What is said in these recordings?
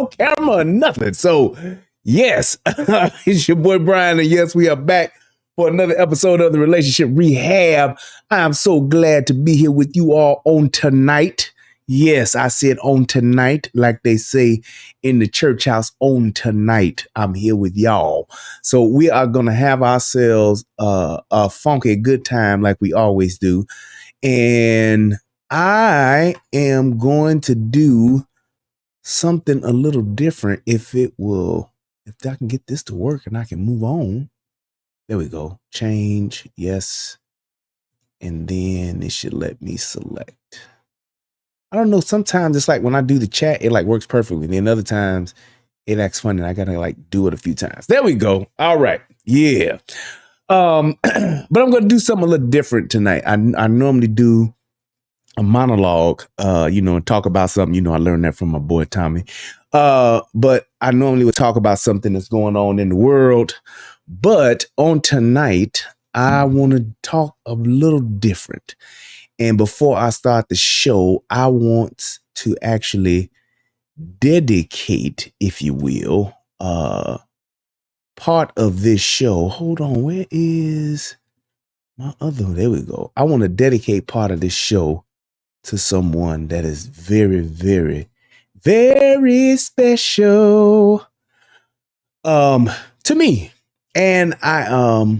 no camera, nothing. So, yes, it's your boy Brian, and yes, we are back for another episode of the Relationship Rehab. I'm so glad to be here with you all on tonight. Yes, I said on tonight, like they say in the church house, on tonight. I'm here with y'all. So we are going to have ourselves a funky good time like we always do. And I am going to do something a little different if I can get this to work and I can move on. There we go. Change. Yes. And then it should let me select. I don't know. Sometimes it's like when I do the chat, it like works perfectly. And then other times it acts funny and I gotta like do it a few times. There we go. All right. Yeah. But I'm gonna do something a little different tonight. I normally do a monologue, and talk about something. I learned that from my boy Tommy. But I normally would talk about something that's going on in the world. But on tonight, I want to talk a little different. And before I start the show, I want to actually dedicate, if you will, part of this show. Hold on, where is my other? There we go. I want to dedicate part of this show to someone that is very, very, very special to me. And I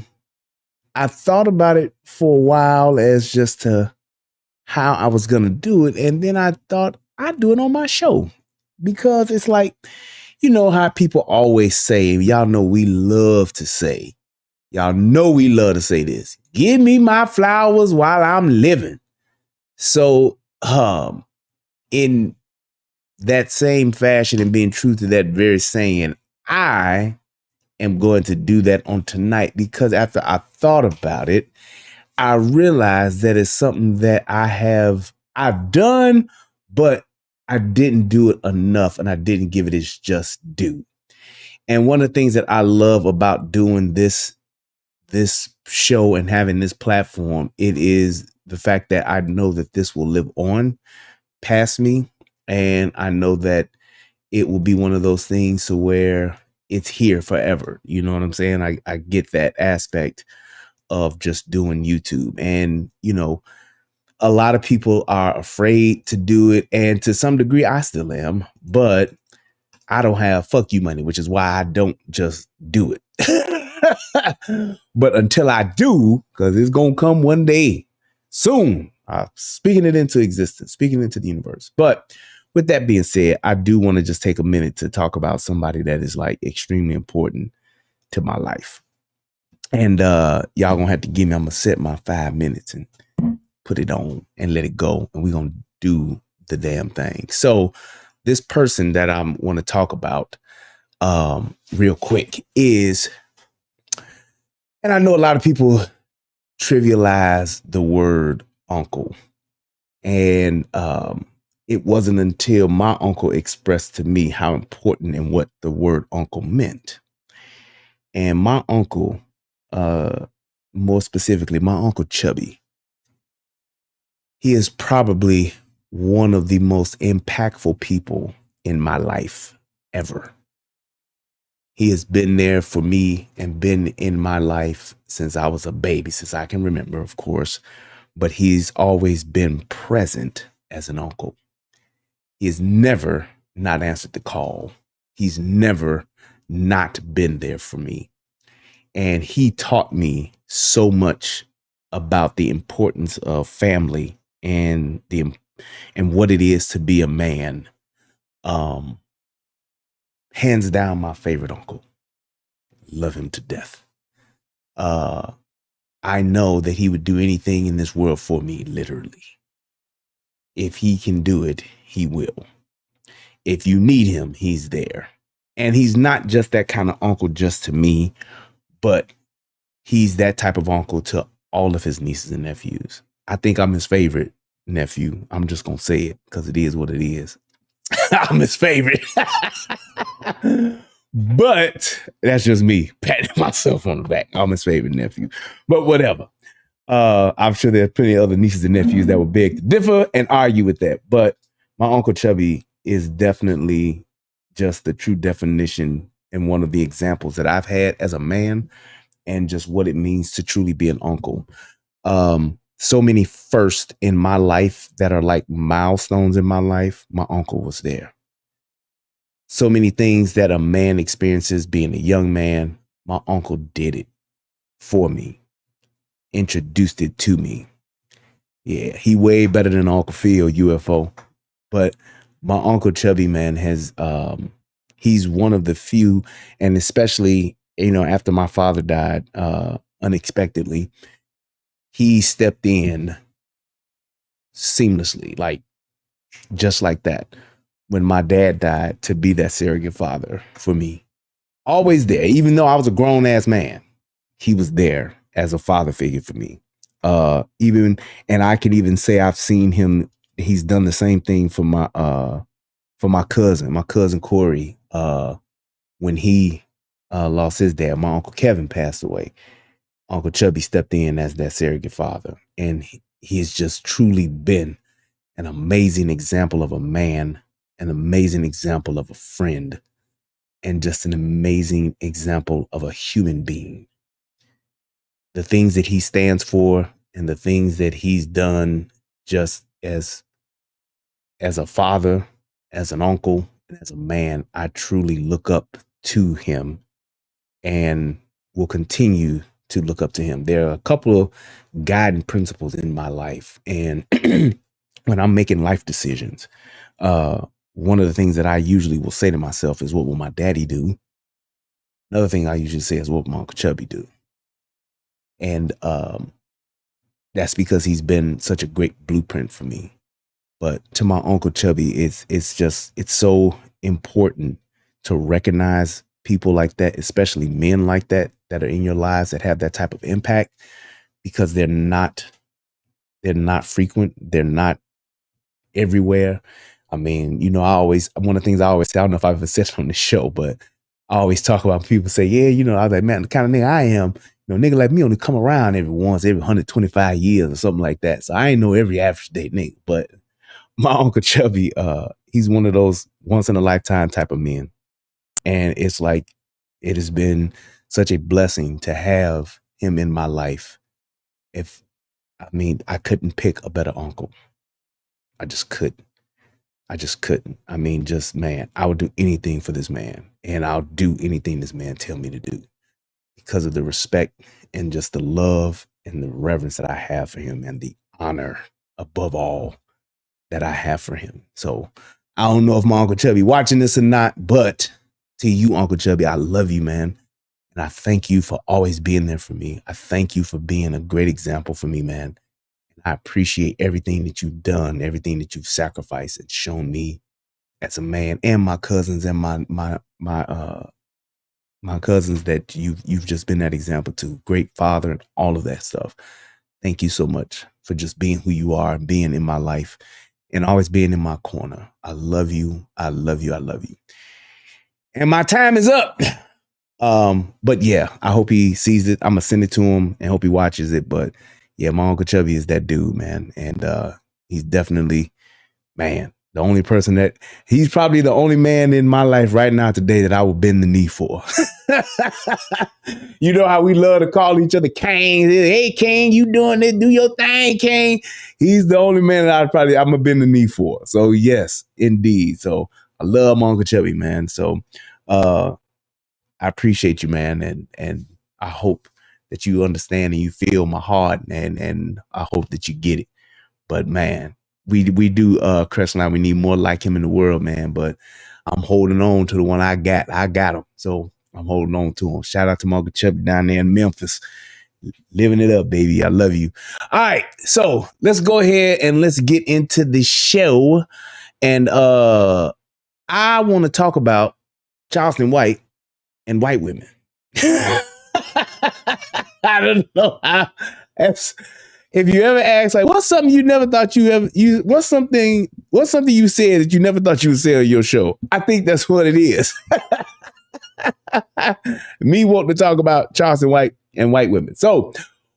thought about it for a while as just to how I was gonna do it, and then I thought I'd do it on my show because it's like, how people always say, y'all know we love to say this. Give me my flowers while I'm living. So, in that same fashion and being true to that very saying, I am going to do that on tonight because after I thought about it, I realized that it's something that I've done, but I didn't do it enough and I didn't give it its just due. And one of the things that I love about doing this show and having this platform, it is the fact that I know that this will live on past me. And I know that it will be one of those things to where it's here forever. You know what I'm saying? I get that aspect of just doing YouTube. And, a lot of people are afraid to do it. And to some degree, I still am. But I don't have fuck you money, which is why I don't just do it. But until I do, because it's going to come one day soon, speaking it into existence, speaking into the universe. But with that being said, I do want to just take a minute to talk about somebody that is like extremely important to my life. And y'all gonna have to give me, I'm gonna set my 5 minutes and put it on and let it go. And we're gonna do the damn thing. So this person that I want to talk about real quick is, and I know a lot of people trivialize the word uncle. And it wasn't until my uncle expressed to me how important and what the word uncle meant. And my uncle, more specifically, my Uncle Chubby, he is probably one of the most impactful people in my life ever. He has been there for me and been in my life since I was a baby, since I can remember, of course, but he's always been present as an uncle. He has never not answered the call. He's never not been there for me. And he taught me so much about the importance of family and what it is to be a man. Hands down, my favorite uncle. Love him to death. I know that he would do anything in this world for me, literally. If he can do it, he will. If you need him, he's there. And he's not just that kind of uncle just to me, but he's that type of uncle to all of his nieces and nephews. I think I'm his favorite nephew. I'm just going to say it because it is what it is. I'm his favorite. But that's just me patting myself on the back. I'm his favorite nephew. But whatever. I'm sure there are plenty of other nieces and nephews that would beg to differ and argue with that. But my Uncle Chubby is definitely just the true definition and one of the examples that I've had as a man, and just what it means to truly be an uncle. So many firsts in my life that are like milestones in my life. My uncle was there. So many things that a man experiences being a young man, my uncle did it for me, introduced it to me. Yeah, he way better than Uncle Phil UFO. But my Uncle Chubby, man, has he's one of the few, and especially, after my father died unexpectedly, he stepped in seamlessly, like just like that. When my dad died, to be that surrogate father for me. Always there, even though I was a grown ass man, he was there as a father figure for me. Even, and I can even say I've seen him. He's done the same thing for my cousin Corey. When he lost his dad, my uncle Kevin passed away. Uncle Chubby stepped in as that surrogate father, and he has just truly been an amazing example of a man, an amazing example of a friend, and just an amazing example of a human being. The things that he stands for and the things that he's done, just as a father, as an uncle, and as a man, I truly look up to him and will continue to look up to him. There are a couple of guiding principles in my life. And when I'm making life decisions, one of the things that I usually will say to myself is, what will my daddy do? Another thing I usually say is, what will my Uncle Chubby do? And that's because he's been such a great blueprint for me. But to my Uncle Chubby, it's so important to recognize people like that, especially men like that are in your lives that have that type of impact, because they're not frequent. They're not everywhere. I mean, one of the things I always say, I don't know if I've ever said it on the show, but I always talk about people say, yeah, I was like, man, the kind of nigga I am, nigga like me only come around every 125 years or something like that. So I ain't know every average day nigga, but my Uncle Chubby, he's one of those once in a lifetime type of men. And it's like, it has been such a blessing to have him in my life. I couldn't pick a better uncle. I just couldn't. I mean, man, I would do anything for this man, and I'll do anything this man tell me to do, because of the respect and just the love and the reverence that I have for him, and the honor above all that I have for him. So I don't know if my Uncle Chubby watching this or not, but to you, Uncle Chubby, I love you, man. And I thank you for always being there for me. I thank you for being a great example for me, man. And I appreciate everything that you've done, everything that you've sacrificed and shown me as a man, and my cousins and my cousins that you've just been that example to. Great father and all of that stuff. Thank you so much for just being who you are, being in my life, and always being in my corner. I love you. I love you. I love you. And my time is up. But yeah, I hope he sees it. I'm gonna send it to him and hope he watches it. But yeah, my Uncle Chubby is that dude, man. And he's definitely, man, he's probably the only man in my life right now today that I would bend the knee for. You know how we love to call each other Kane. Hey, Kane, you doing it? Do your thing, Kane. He's the only man that I'm gonna bend the knee for. So yes, indeed. So I love my Uncle Chubby, man. So I appreciate you, man, and I hope that you understand and you feel my heart, and I hope that you get it. But man, we do Crestline. We need more like him in the world, man. But I'm holding on to the one I got. I got him, so I'm holding on to him. Shout out to my Uncle Chubby down there in Memphis, living it up, baby. I love you. All right, so let's go ahead and let's get into the show. And I want to talk about Charleston White and white women. I don't know how. If you ever ask, like, what's something you never thought what's something you said that you never thought you would say on your show? I think that's what it is. Me wanting to talk about Charleston White and white women. So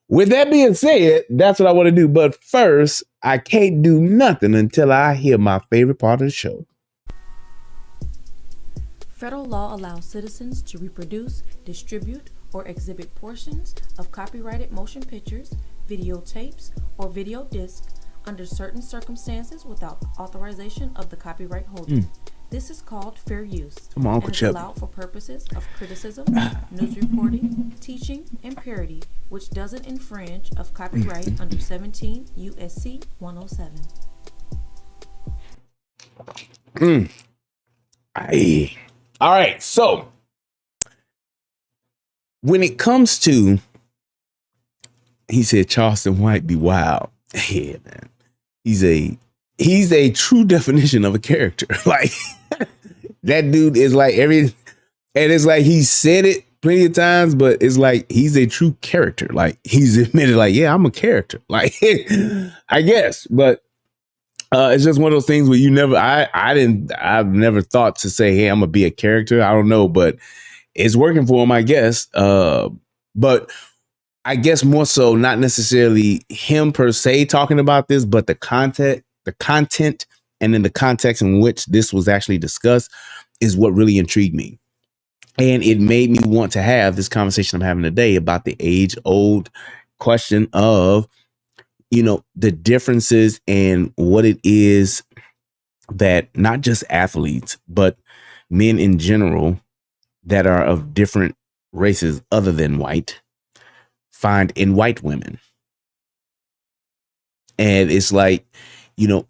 with that being said, that's what I want to do. But first, I can't do nothing until I hear my favorite part of the show. Federal law allows citizens to reproduce, distribute, or exhibit portions of copyrighted motion pictures, videotapes, or video discs under certain circumstances without authorization of the copyright holder. This is called fair use and is allowed for purposes of criticism, news reporting, teaching, and parody, which doesn't infringe of copyright under 17 U.S.C. 107. All right, so when it comes to, he said Charleston White be wild. Yeah, man. He's a true definition of a character. Like that dude is like and it's like he said it plenty of times, but it's like he's a true character. Like he's admitted, like, yeah, I'm a character. Like I guess, but it's just one of those things where you never, I've never thought to say, hey, I'm gonna be a character. I don't know, but it's working for him, I guess. But I guess more so not necessarily him per se talking about this, but the content, and then the context in which this was actually discussed is what really intrigued me. And it made me want to have this conversation I'm having today about the age-old question of, the differences and what it is that not just athletes, but men in general that are of different races other than white find in white women. And it's like,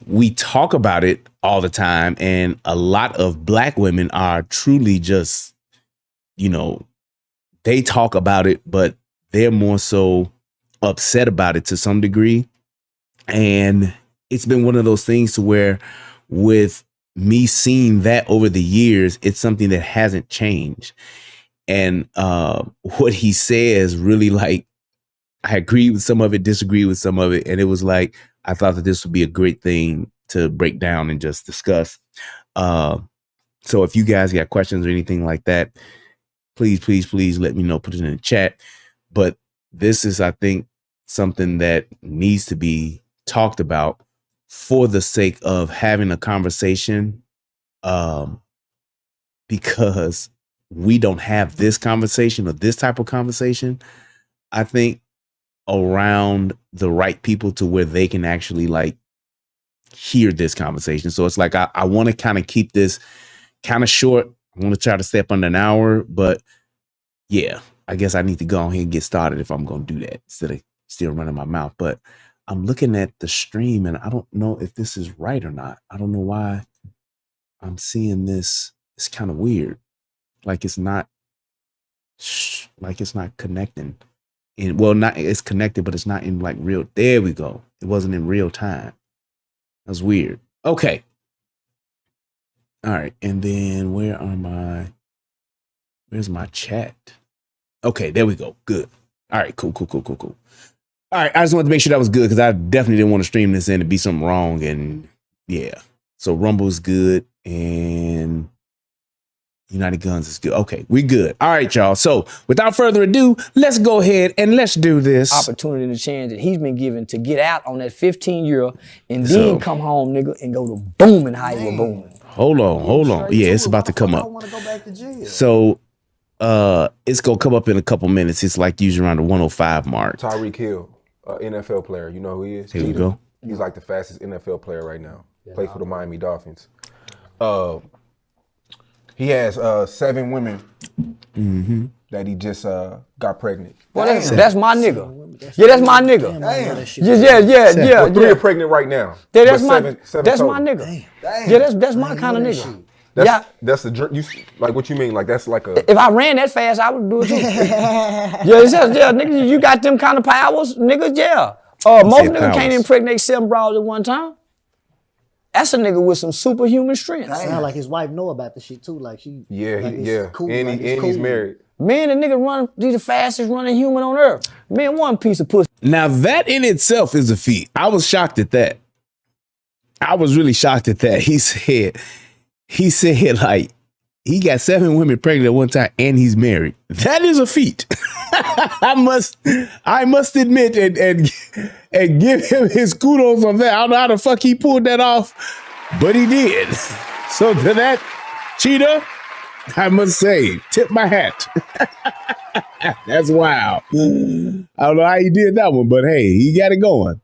we talk about it all the time, and a lot of black women are truly just, they talk about it, but they're more so upset about it to some degree. And it's been one of those things to where with me seeing that over the years, it's something that hasn't changed. And what he says really, like, I agree with some of it, disagree with some of it. And it was like, I thought that this would be a great thing to break down and just discuss. So if you guys got questions or anything like that, please let me know, put it in the chat. But this is, I think, something that needs to be talked about for the sake of having a conversation, because we don't have this conversation or this type of conversation, I think, around the right people to where they can actually like hear this conversation. So it's like I want to kind of keep this kind of short. I want to try to stay up under an hour, but yeah, I guess I need to go ahead and get started if I'm going to do that instead of still running my mouth. But I'm looking at the stream and I don't know if this is right or not. I don't know why I'm seeing this. It's kind of weird. Like it's not connecting. It's connected, but it's not in like real. There we go. It wasn't in real time. That's weird. Okay. All right. And then where's my chat? Okay, there we go. Good. All right, cool. All right, I just wanted to make sure that was good because I definitely didn't want to stream this in and be something wrong. And yeah, so Rumble's good and United Guns is good. Okay, we good. All right, y'all. So without further ado, let's go ahead and let's do this. Opportunity and the chance that he's been given to get out on that 15-year and then come home, nigga, and go to booming how you were booming. Hold on. Yeah, it's about to come up. I want to go back to jail. So it's gonna come up in a couple minutes. It's like usually around the 105 mark. Tyreek Hill, NFL player. You know who he is? Here we go. He's like the fastest NFL player right now. Yeah, plays for the Miami Dolphins. He has 7 women that he just got pregnant. Well, that's my nigga. Yeah, that's my nigga. Yeah. 3 are pregnant right now. Yeah, that's my nigga. Damn. Yeah, that's my kind of nigga. That's the you like what you mean? Like that's like a. If I ran that fast, I would do it too. Nigga, you got them kind of powers, nigga. Yeah. Most niggas can't impregnate 7 bras at one time. That's a nigga with some superhuman strength. Sound like his wife know about the shit too. Like she. Yeah, cool, and he's married. Man, the nigga he's the fastest running human on earth. Man, one piece of pussy. Now that in itself is a feat. I was shocked at that. I was really shocked at that. He said like he got 7 women pregnant at one time and he's married. That is a feat. I must admit and give him his kudos on that. I don't know how the fuck he pulled that off, but he did. So to that, Cheetah, I must say, tip my hat. That's wild. I don't know how he did that one, but hey, he got it going.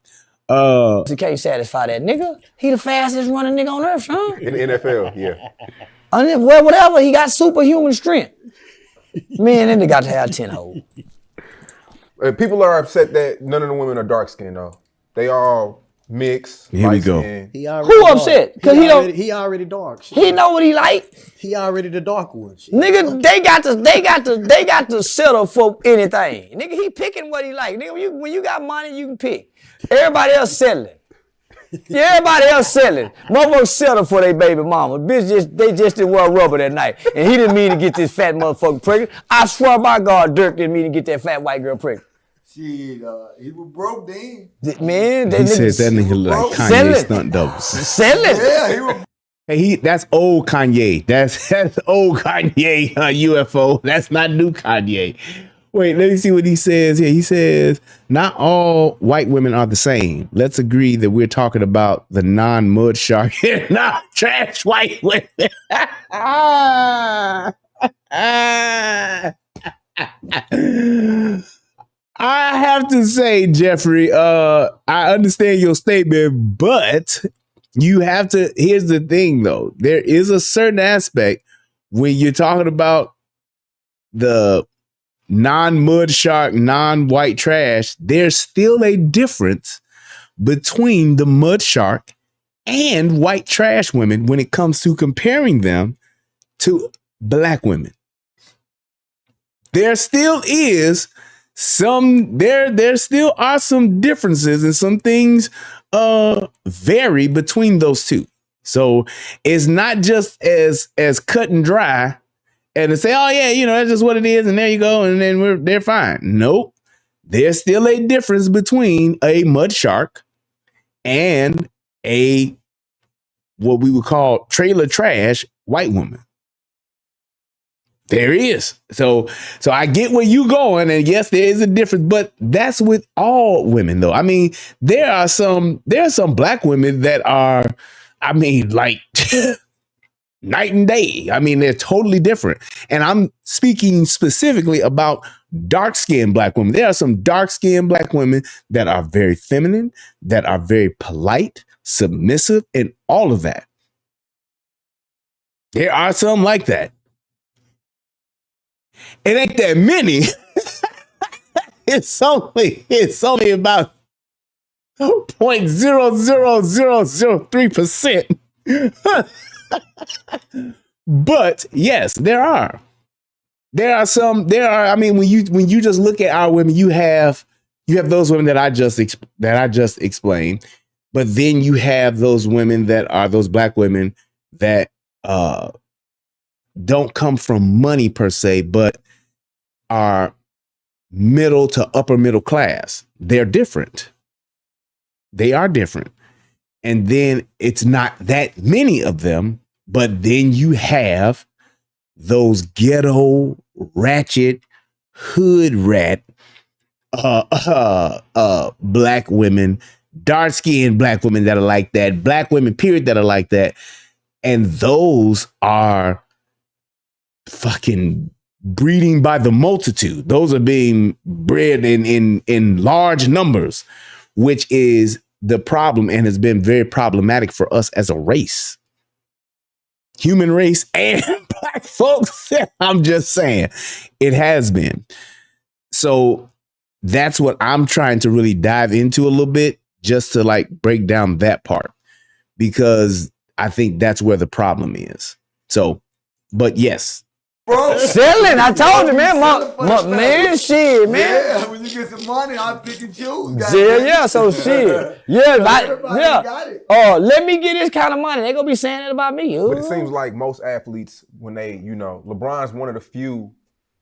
You can't satisfy that nigga. He the fastest running nigga on earth, son. In the NFL, yeah. Well, whatever, he got superhuman strength. Man, then they got to have 10 holes. People are upset that none of the women are dark skinned though. They all mixed. Here we go. Who upset? Because he already dark. Shit. He know what he like. He already the dark one. Shit. Nigga, they got to settle for anything. Nigga, he picking what he like. Nigga, when you got money, you can pick. Everybody else settling. Yeah, everybody else selling. Motherfuckers settle for their baby mama. Bitch, they just didn't wear rubber that night. And he didn't mean to get this fat motherfucker pregnant. I swear by God, Dirk didn't mean to get that fat white girl pregnant. Shit, he was broke then. He Man, that said that nigga look like Kanye stunt double. Selling. Yeah, he was. Hey, that's old Kanye. That's old Kanye, UFO. That's not new Kanye. Wait, let me see what he says here. He says, not all white women are the same. Let's agree that we're talking about the non-mud shark and not trash white women. I have to say, Jeffrey, I understand your statement, but you have to, here's the thing though. There is a certain aspect when you're talking about the non-mud shark, non-white trash, there's still a difference between the mud shark and white trash women when it comes to comparing them to black women. There still is there still are some differences and some things vary between those two. So it's not just as cut and dry and to say, oh yeah, you know, that's just what it is, and there you go, and then they're fine. Nope. There's still a difference between a mud shark and a what we would call trailer trash white woman. There is. So I get where you going, and yes, there is a difference, but that's with all women though. I mean, there are some black women that are, I mean, like night and day. I mean, they're totally different. And I'm speaking specifically about dark-skinned black women. There are some dark-skinned black women that are very feminine, that are very polite, submissive, and all of that. There are some like that. It ain't that many. It's only about 0.00003%. But yes, there are I mean, when you just look at our women, you have those women that I just explained, but then you have those women that are those black women that don't come from money per se, but are middle to upper middle class. They're different. They are different. And then it's not that many of them, but then you have those ghetto, ratchet, hood rat, black women, dark-skinned black women that are like that, black women, period, that are like that. And those are fucking breeding by the multitude. Those are being bred in large numbers, which is the problem and has been very problematic for us as a race. Human race and black folks. I'm just saying it has been. So that's what I'm trying to really dive into a little bit, just to like break down that part, because I think that's where the problem is. So, but yes. Bro, selling, I told you, man. Man, shit, man. Yeah, when you get some money, I'll pick and choose. Yeah, so shit. Yeah, got it. Oh, let me get this kind of money. They gonna be saying that about me. But it seems like most athletes, when they, you know, LeBron's one of the few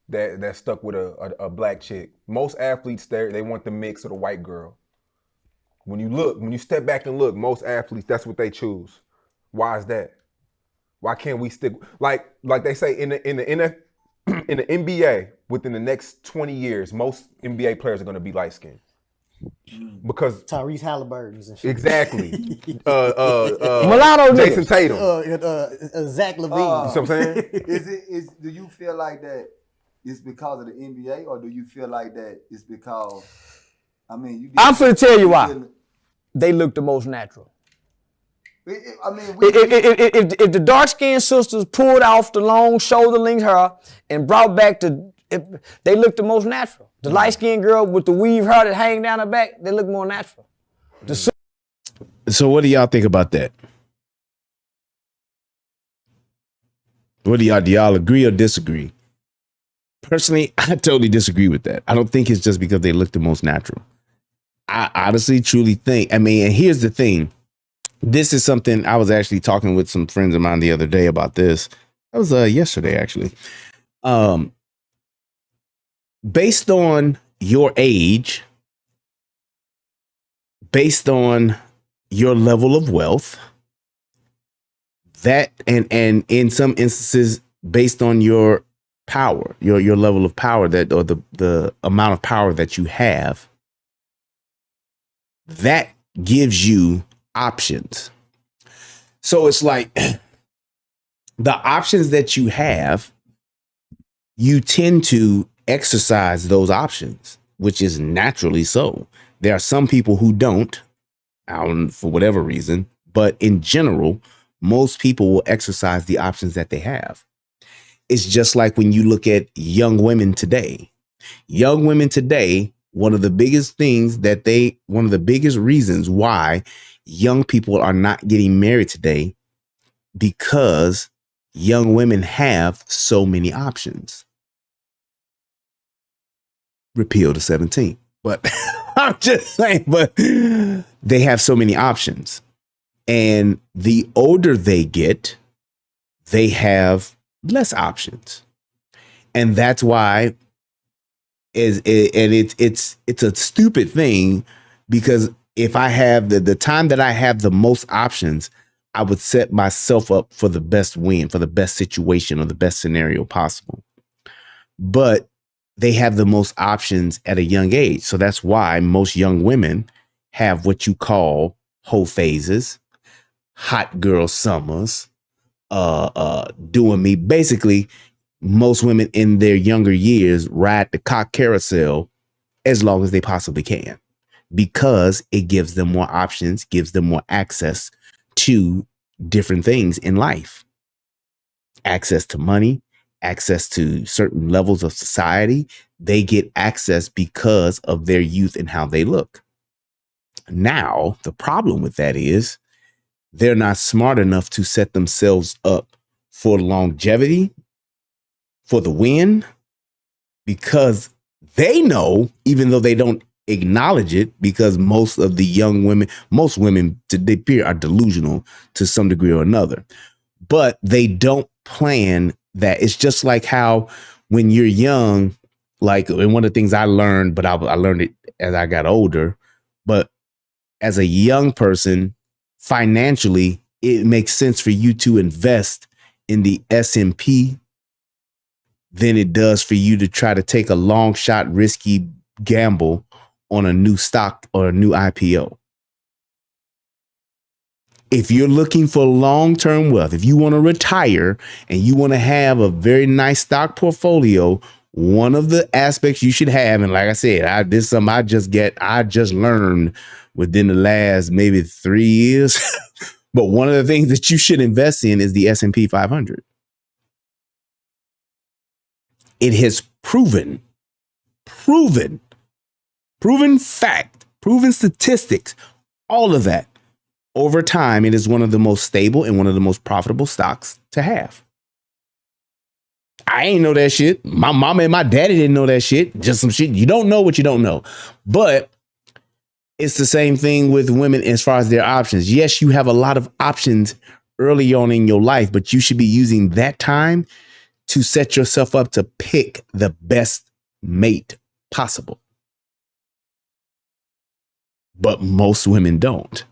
that stuck with a black chick. Most athletes, they want the mix of the white girl. When you step back and look, most athletes, that's what they choose. Why is that? Why can't we stick like they say in the NBA within the next 20 years, most NBA players are going to be light skinned. Because Tyrese Halliburton's and shit. exactly. Mulatto Jason niggas. Tatum. Zach Levine. You see what I'm saying? Do you feel like that it's because of the NBA, or do you feel like that it's because I'm finna tell you why. They look the most natural. If the dark-skinned sisters pulled off the long shoulder-length hair and brought back they look the most natural. The light-skinned girl with the weave hair that hang down her back, they look more natural. So what do y'all think about that? Do y'all agree or disagree? Personally, I totally disagree with that. I don't think it's just because they look the most natural. I honestly, truly think, and here's the thing. This is something I was actually talking with some friends of mine the other day about this. That was yesterday, actually. Based on your age, based on your level of wealth, that and in some instances based on your power, your level of power, that or the amount of power that you have, that gives you options. So it's like the options that you have, you tend to exercise those options, which is naturally so. There are some people who don't, for whatever reason, but in general, most people will exercise the options that they have. It's just like when you look at young women today. Young women today, one of the biggest reasons why young people are not getting married today, because young women have so many options. Repeal the 17th. But I'm just saying, but they have so many options. And the older they get, they have less options. And that's why it's a stupid thing, because if I have the time that I have the most options, I would set myself up for the best win, for the best situation or the best scenario possible. But they have the most options at a young age. So that's why most young women have what you call hoe phases, hot girl summers, doing me. Basically, most women in their younger years ride the cock carousel as long as they possibly can, because it gives them more options, gives them more access to different things in life. Access to money, access to certain levels of society. They get access because of their youth and how they look. Now, the problem with that is they're not smart enough to set themselves up for longevity, for the win, because they know, even though they don't acknowledge it, because most of the young women, most women today are delusional to some degree or another, but they don't plan that. It's just like how when you're young, like, and one of the things I learned, but I learned it as I got older, but as a young person, financially, it makes sense for you to invest in the S&P than it does for you to try to take a long shot, risky gamble on a new stock or a new IPO. If you're looking for long-term wealth, if you want to retire and you want to have a very nice stock portfolio, one of the aspects you should have, and like I said, this is something I just learned within the last maybe 3 years. But one of the things that you should invest in is the S&P 500. It has proven fact, proven statistics, all of that. Over time, it is one of the most stable and one of the most profitable stocks to have. I ain't know that shit. My mama and my daddy didn't know that shit. Just some shit. You don't know what you don't know. But it's the same thing with women as far as their options. Yes, you have a lot of options early on in your life, but you should be using that time to set yourself up to pick the best mate possible. But most women don't.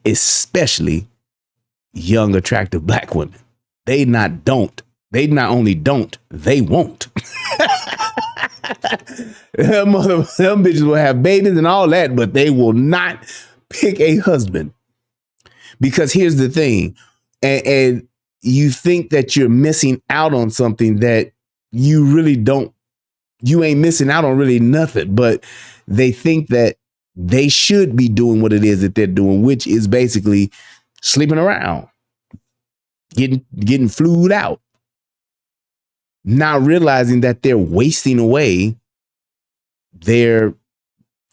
Especially young, attractive black women. They not only don't, they won't. Them bitches will have babies and all that, but they will not pick a husband. Because here's the thing, and you think that you're missing out on something that you really don't. You ain't missing out on really nothing, but they think that they should be doing what it is that they're doing, which is basically sleeping around, getting flued out, not realizing that they're wasting away they're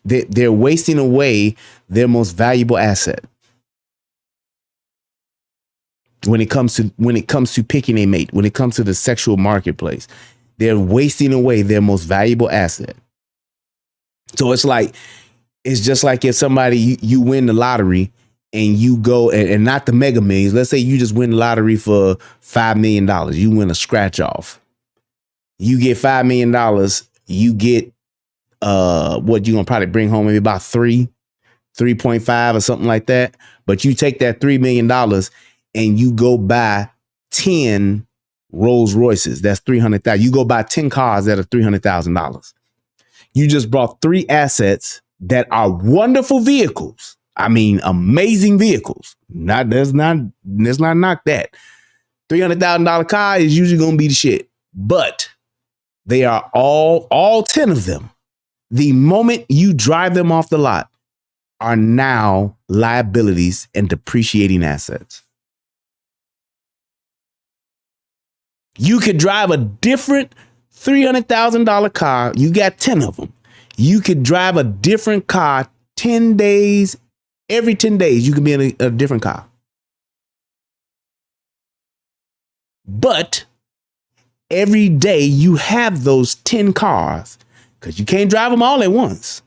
wasting away their most valuable asset. When it comes to picking a mate, when it comes to the sexual marketplace, they're wasting away their most valuable asset. So it's just like if somebody, you win the lottery and you go and not the mega millions. Let's say you just win the lottery for $5 million. You win a scratch off. You get $5 million. You get what you gonna probably bring home maybe about 3.5 or something like that. But you take that $3 million and you go buy 10 Rolls Royces. That's $300,000. You go buy 10 cars that are $300,000. You just brought 3 assets that are wonderful vehicles. I mean, amazing vehicles. Let's not knock that. $300,000 car is usually gonna be the shit, but they are all 10 of them. The moment you drive them off the lot, are now liabilities and depreciating assets. You could drive a different $300,000 car. You got 10 of them. You could drive a different car 10 days. Every 10 days, you can be in a different car. But every day you have those 10 cars because you can't drive them all at once.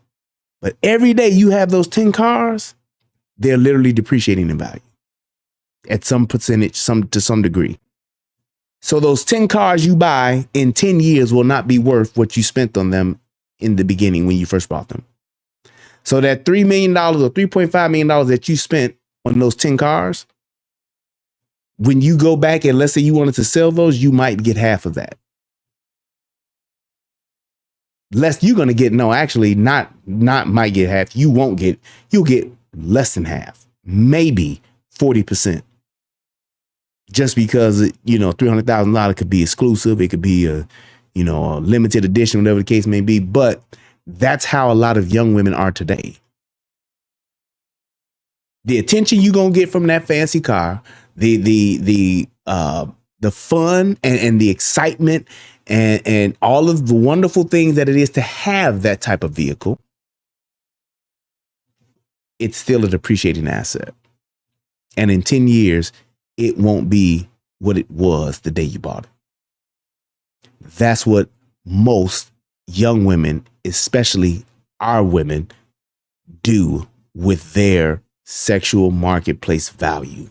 But every day you have those 10 cars, they're literally depreciating in value at some percentage, to some degree. So those 10 cars you buy in 10 years will not be worth what you spent on them in the beginning when you first bought them. So that $3 million or $3.5 million that you spent on those 10 cars, when you go back and let's say you wanted to sell those, you might get half of that. Less you're going to get, no, actually not might get half. You'll get less than half, maybe 40%. Just because, $300,000 could be exclusive. It could be a limited edition, whatever the case may be. But that's how a lot of young women are today. The attention you're going to get from that fancy car, the fun and the excitement and all of the wonderful things that it is to have that type of vehicle, it's still a depreciating asset. And in 10 years, it won't be what it was the day you bought it. That's what most young women, especially our women, do with their sexual marketplace value.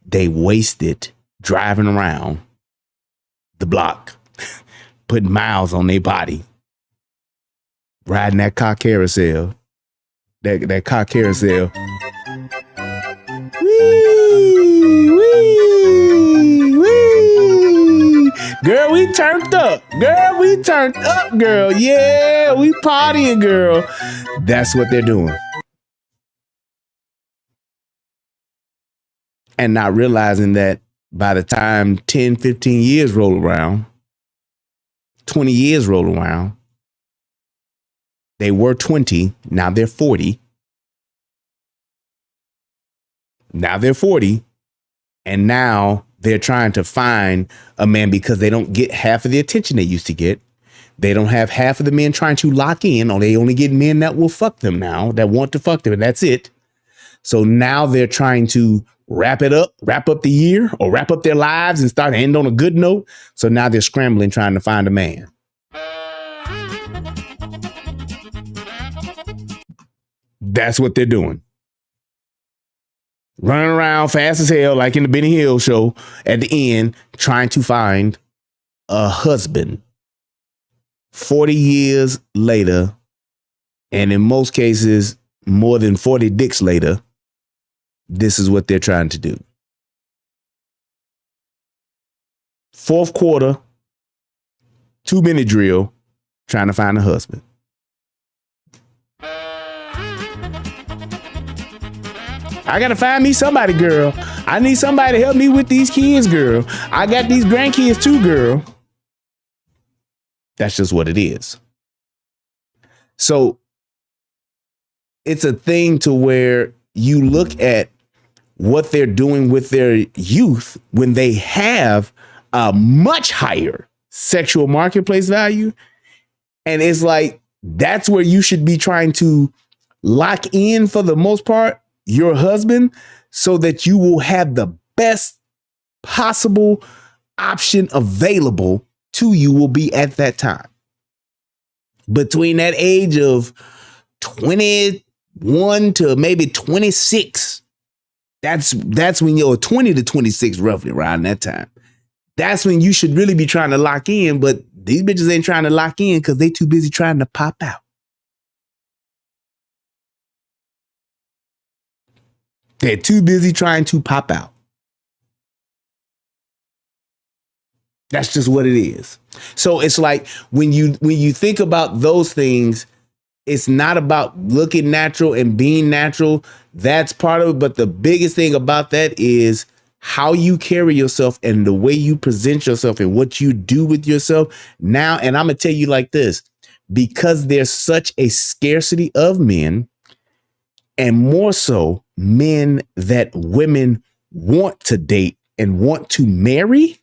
They waste it driving around the block, putting miles on their body, riding that car carousel, that car carousel. Wee, wee, wee. Girl, we turned up. Girl. Yeah, we partying, girl. That's what they're doing. And not realizing that by the time 10, 15 years roll around, 20 years roll around, they were 20, now they're 40. Now they're 40, and now they're trying to find a man because they don't get half of the attention they used to get. They don't have half of the men trying to lock in, or they only get men that will fuck them now, that want to fuck them, and that's it. So now they're trying to wrap up the year or wrap up their lives and start to end on a good note. So now they're scrambling, trying to find a man. That's what they're doing. Running around fast as hell, like in the Benny Hill show at the end, trying to find a husband 40 years later. And in most cases, more than 40 dicks later, this is what they're trying to do. Fourth quarter, 2-minute drill. trying to find a husband. I gotta find me somebody, girl. I need somebody to help me with these kids, girl. I got these grandkids too, girl. That's just what it is. So it's a thing to where you look at what they're doing with their youth when they have a much higher sexual marketplace value. And it's like, that's where you should be trying to lock in, for the most part, your husband, so that you will have the best possible option available to you will be at that time. Between that age of 21 to maybe 26, that's when you're 20 to 26, roughly around that time. That's when you should really be trying to lock in, but these bitches ain't trying to lock in because they too busy trying to pop out. They're too busy trying to pop out. That's just what it is. So it's like when you think about those things, it's not about looking natural and being natural. That's part of it. But the biggest thing about that is how you carry yourself and the way you present yourself and what you do with yourself now. And I'm going to tell you like this, because there's such a scarcity of men, and more so men that women want to date and want to marry,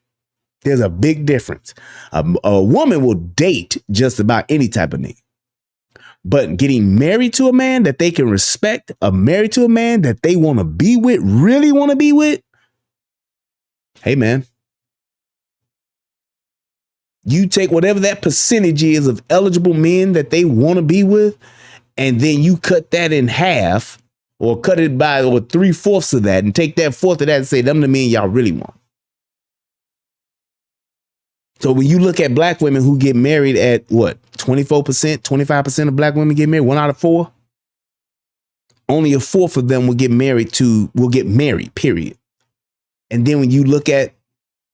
there's a big difference. A woman will date just about any type of nigga. But getting married to a man that they can respect, married to a man that they want to be with, really want to be with, hey man, you take whatever that percentage is of eligible men that they want to be with, and then you cut that in half, or cut it by or 3/4 of that, and take that fourth of that and say, them the men y'all really want. So when you look at black women who get married at what, 24%, 25% of black women get married, 1 out of 4, only a fourth of them will get married, period. And then when you look at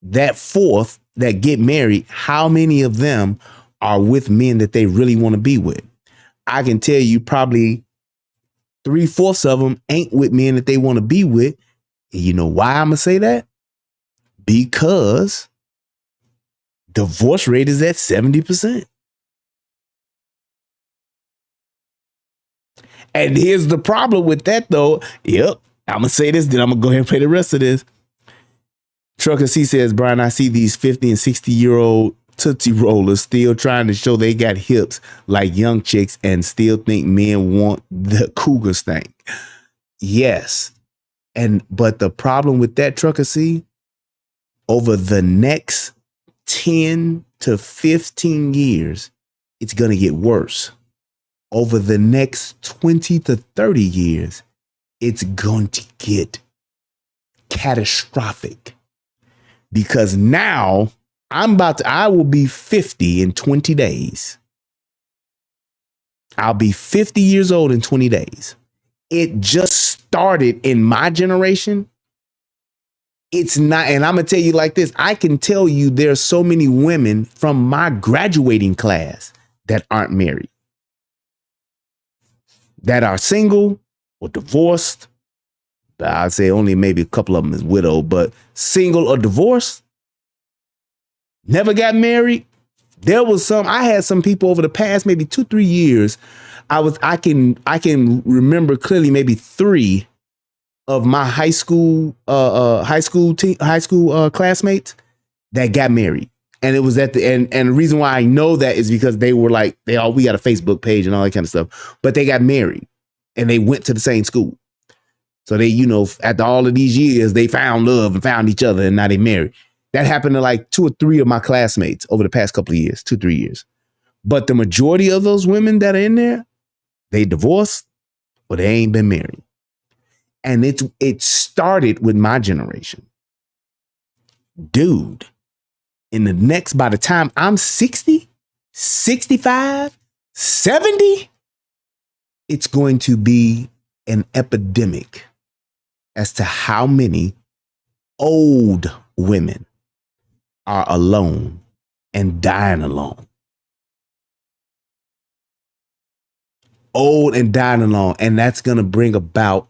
that fourth that get married, how many of them are with men that they really want to be with? I can tell you probably 3/4 of them ain't with men that they want to be with. And you know why I'm going to say that? Because divorce rate is at 70%. And here's the problem with that, though. Yep, I'm going to say this, then I'm going to go ahead and play the rest of this. Trucker C says, Brian, I see these 50 and 60-year-old Tootsie Rollers still trying to show they got hips like young chicks and still think men want the cougar stank. Yes. But the problem with that, Trucker C, over the next 10 to 15 years, it's going to get worse. Over the next 20 to 30 years, it's going to get catastrophic. Because now I will be 50 in 20 days. I'll be 50 years old in 20 days. It just started in my generation. It's not, and I'm going to tell you like this. I can tell you there's so many women from my graduating class that aren't married, that are single or divorced. I'd say only maybe a couple of them is widowed, but single or divorced, never got married. I had some people over the past maybe 2-3 years. I can remember clearly maybe 3 of my high school classmates that got married. And it was at the end. And the reason why I know that is because they were like, we got a Facebook page and all that kind of stuff, but they got married and they went to the same school. So they, after all of these years, they found love and found each other and now they married. That happened to like 2 or 3 of my classmates over the past couple of years, 2-3 years. But the majority of those women that are in there, they divorced or they ain't been married. And it started with my generation. Dude, by the time I'm 60, 65, 70, it's going to be an epidemic as to how many old women are alone and dying alone. old and dying alone. And that's going to bring about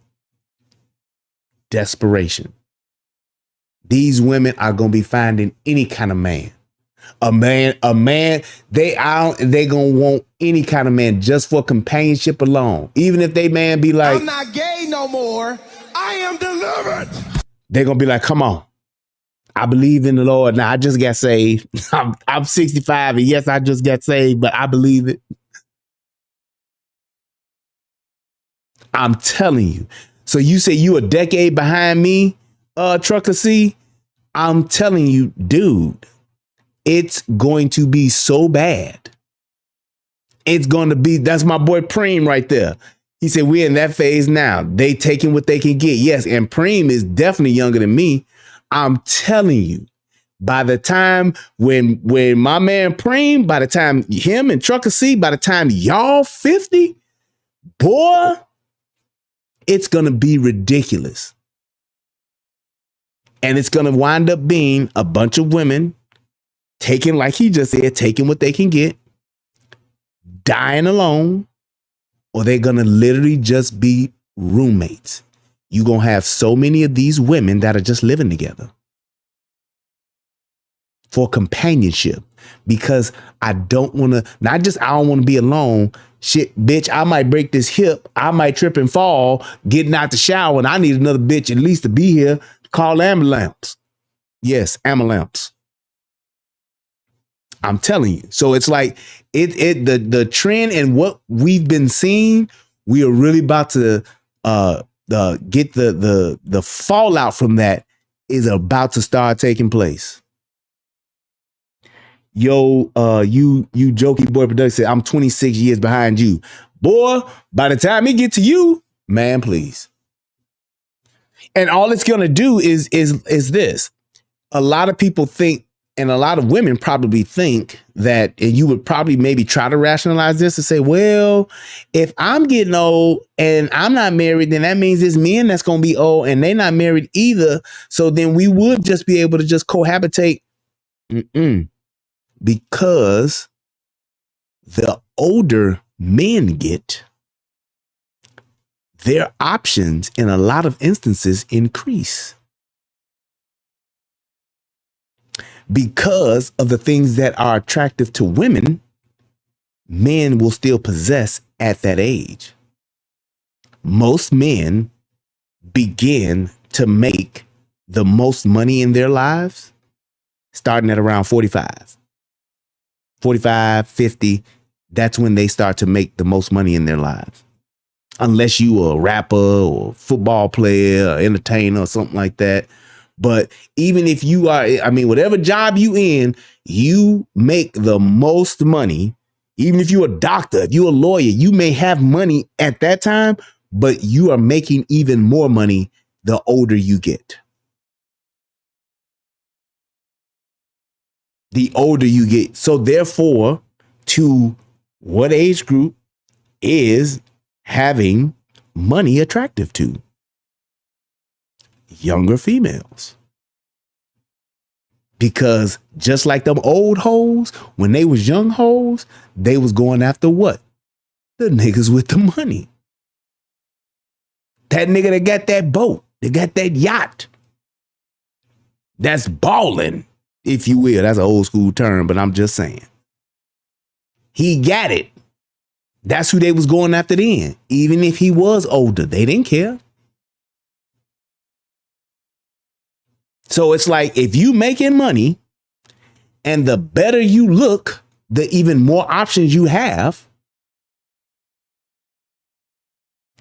desperation. These women are going to be finding any kind of man. A man, they gonna want any kind of man just for companionship alone. Even if they man be like, I'm not gay no more, I am delivered. They're gonna be like, come on, I believe in the Lord. Now I just got saved. I'm 65 and yes, I just got saved, but I believe it. I'm telling you. So you say you a decade behind me, Trucker C? I'm telling you, dude. It's going to be so bad. It's going to be, that's my boy Preem right there. He said, we're in that phase now. They taking what they can get. Yes, and Preem is definitely younger than me. I'm telling you, by the time when my man Preem, by the time him and Trucker C, by the time y'all 50, boy, it's going to be ridiculous. And it's going to wind up being a bunch of women taking, like he just said, taking what they can get, dying alone, or they're going to literally just be roommates. You're going to have so many of these women that are just living together for companionship because I don't want to, I don't want to be alone. Shit, bitch, I might break this hip. I might trip and fall getting out the shower and I need another bitch at least to be here. Call ambulance. Yes, ambulance. I'm telling you. So it's like the trend and what we've been seeing, we are really about to get the fallout from that is about to start taking place. Yo, you jokey boy production said, I'm 26 years behind you. Boy, by the time it get to you, man, please. And all it's gonna do is this. A lot of people think, and a lot of women probably think that, and you would probably maybe try to rationalize this and say, well, if I'm getting old and I'm not married, then that means it's men that's going to be old and they're not married either. So then we would just be able to just cohabitate. Because the older men get, their options in a lot of instances increase. Because of the things that are attractive to women, men will still possess at that age. Most men begin to make the most money in their lives starting at around 45, 50. That's when they start to make the most money in their lives. Unless you are a rapper or football player or entertainer or something like that. But even if you are, whatever job you in, you make the most money. Even if you're a doctor, if you're a lawyer, you may have money at that time, but you are making even more money the older you get. The older you get. So therefore, to what age group is having money attractive to? Younger females. Because just like them old hoes, when they was young hoes, they was going after what? The niggas with the money. That nigga that got that boat, that got that yacht. That's balling, if you will. That's an old school term, but I'm just saying. He got it. That's who they was going after then. Even if he was older, they didn't care. So it's like, if you making money and the better you look, the even more options you have.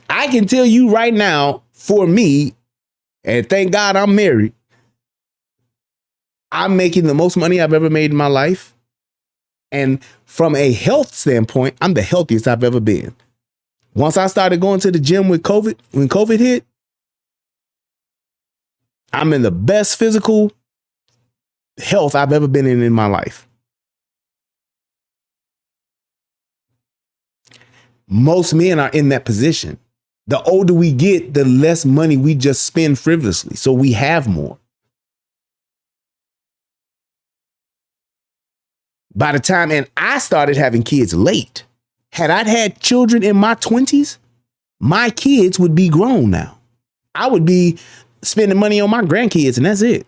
I can tell you right now, for me, and thank God I'm married, I'm making the most money I've ever made in my life. And from a health standpoint, I'm the healthiest I've ever been. Once I started going to the gym with COVID, when COVID hit, I'm in the best physical health I've ever been in my life. Most men are in that position. The older we get, the less money we just spend frivolously. So we have more. By the time, and I started having kids late. Had I had children in my 20s, my kids would be grown now. I would be spending money on my grandkids, and that's it.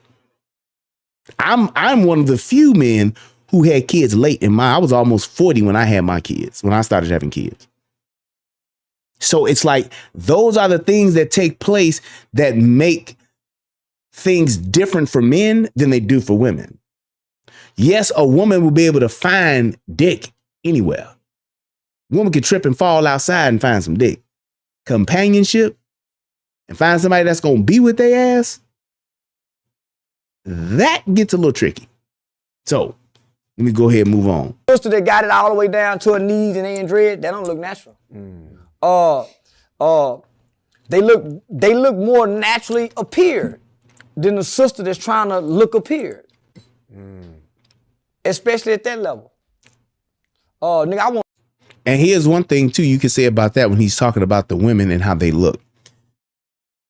I'm one of the few men who had kids late in I was almost 40 when I had my kids, when I started having kids. So it's like those are the things that take place that make things different for men than they do for women. Yes, a woman will be able to find dick anywhere. Woman could trip and fall outside and find some dick. Companionship and find somebody that's going to be with their ass, that gets a little tricky. So let me go ahead and move on. Sister that got it all the way down to her knees and they in dread, that don't look natural. They look more naturally appeared than the sister that's trying to look appeared. Especially at that level. Nigga, I want. And here's one thing too you can say about that when he's talking about the women and how they look.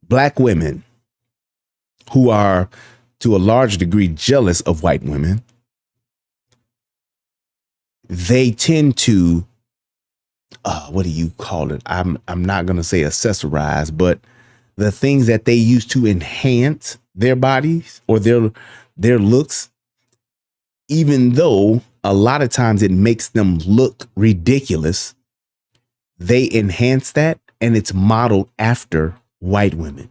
Black women who are to a large degree jealous of white women, they tend to, what do you call it? I'm not going to say accessorize, but the things that they use to enhance their bodies or their looks, even though a lot of times it makes them look ridiculous, they enhance that and it's modeled after white women.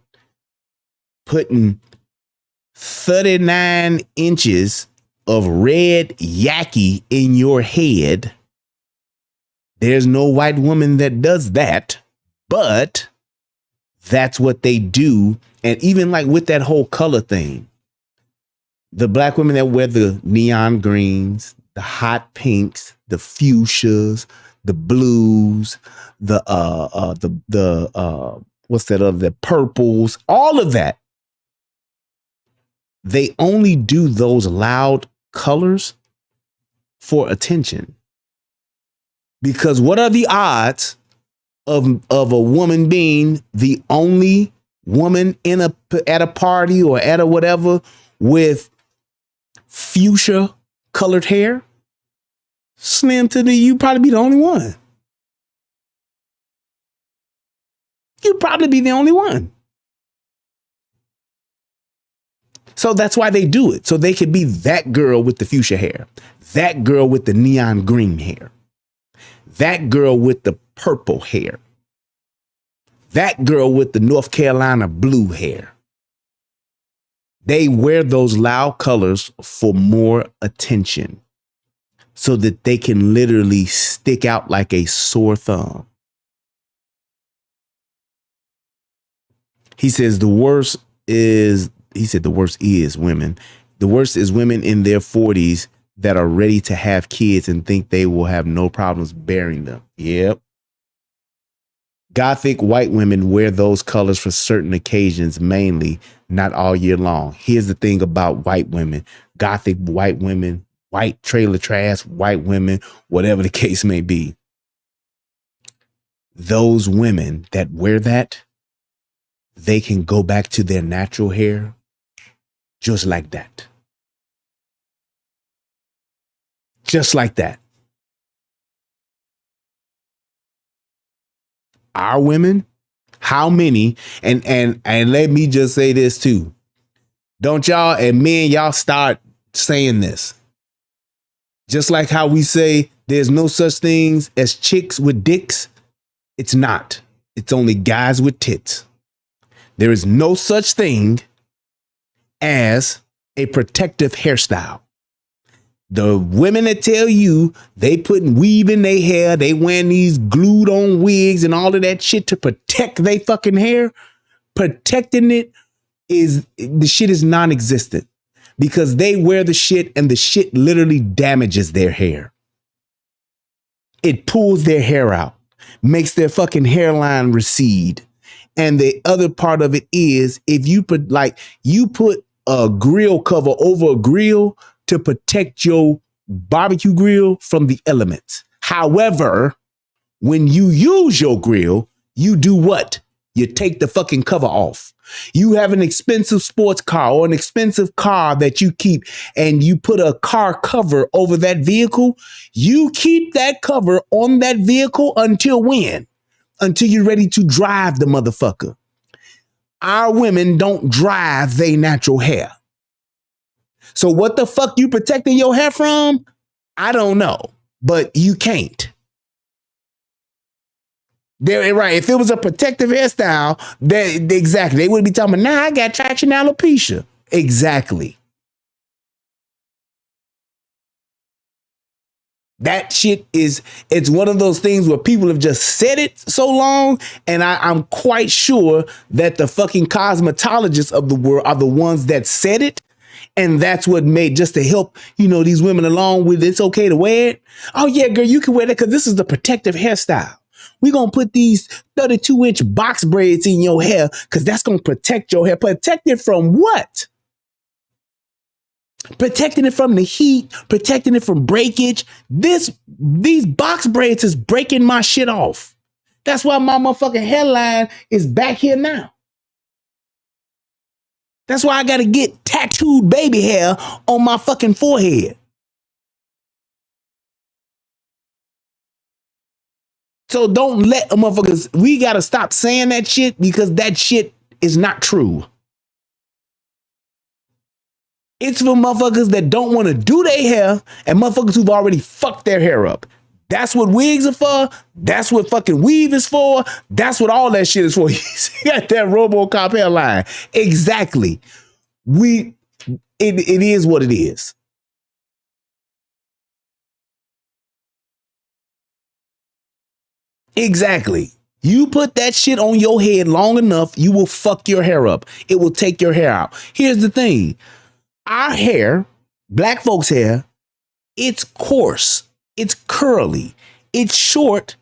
Putting 39 inches of red yaki in your head. There's no white woman that does that, but that's what they do. And even like with that whole color thing, the black women that wear the neon greens, the hot pinks, the fuchsias, the blues, the what's that other, the purples, all of that. They only do those loud colors for attention. Because what are the odds of a woman being the only woman at a party or at a whatever with fuchsia colored hair? Slim to you probably be the only one. You'd probably be the only one. So that's why they do it. So they could be that girl with the fuchsia hair, that girl with the neon green hair, that girl with the purple hair, that girl with the North Carolina blue hair. They wear those loud colors for more attention so that they can literally stick out like a sore thumb. He says the worst is women. The worst is women in their 40s that are ready to have kids and think they will have no problems bearing them. Yep. Gothic white women wear those colors for certain occasions, mainly, not all year long. Here's the thing about white women. Gothic white women, white trailer trash, white women, whatever the case may be. Those women that wear that, they can go back to their natural hair just like that. Just like that. Our women, how many, and let me just say this too. Don't y'all, and men, y'all start saying this. Just like how we say there's no such things as chicks with dicks. It's not. It's only guys with tits. There is no such thing as a protective hairstyle. The women that tell you they putting weave in their hair, they wearing these glued on wigs and all of that shit to protect their fucking hair, protecting it is, the shit is non-existent because they wear the shit and the shit literally damages their hair. It pulls their hair out, makes their fucking hairline recede. And the other part of it is if you put a grill cover over a grill to protect your barbecue grill from the elements. However, when you use your grill, you do what? You take the fucking cover off. You have an expensive sports car or an expensive car that you keep and you put a car cover over that vehicle. You keep that cover on that vehicle until when? Until you're ready to drive the motherfucker. Our women don't drive their natural hair. So what the fuck you protecting your hair from? I don't know, but you can't. They're right. If it was a protective hairstyle, exactly. They would be talking about, nah, I got traction alopecia. Exactly. That shit it's one of those things where people have just said it so long, and I'm quite sure that the fucking cosmetologists of the world are the ones that said it, and that's what made, just to help, these women along with it's okay to wear it. Oh yeah, girl, you can wear that because this is the protective hairstyle. We're going to put these 32-inch box braids in your hair because that's going to protect your hair. Protect it from what? Protecting it from the heat, protecting it from breakage. These box braids is breaking my shit off. That's why my motherfucking hairline is back here now. That's why I got to get tattooed baby hair on my fucking forehead. So don't let motherfuckers, we got to stop saying that shit because that shit is not true. It's for motherfuckers that don't want to do their hair and motherfuckers who've already fucked their hair up. That's what wigs are for. That's what fucking weave is for. That's what all that shit is for. You got that RoboCop hairline. Exactly. It is what it is. Exactly. You put that shit on your head long enough, you will fuck your hair up. It will take your hair out. Here's the thing. Our hair, black folks' hair, it's coarse, it's curly, it's short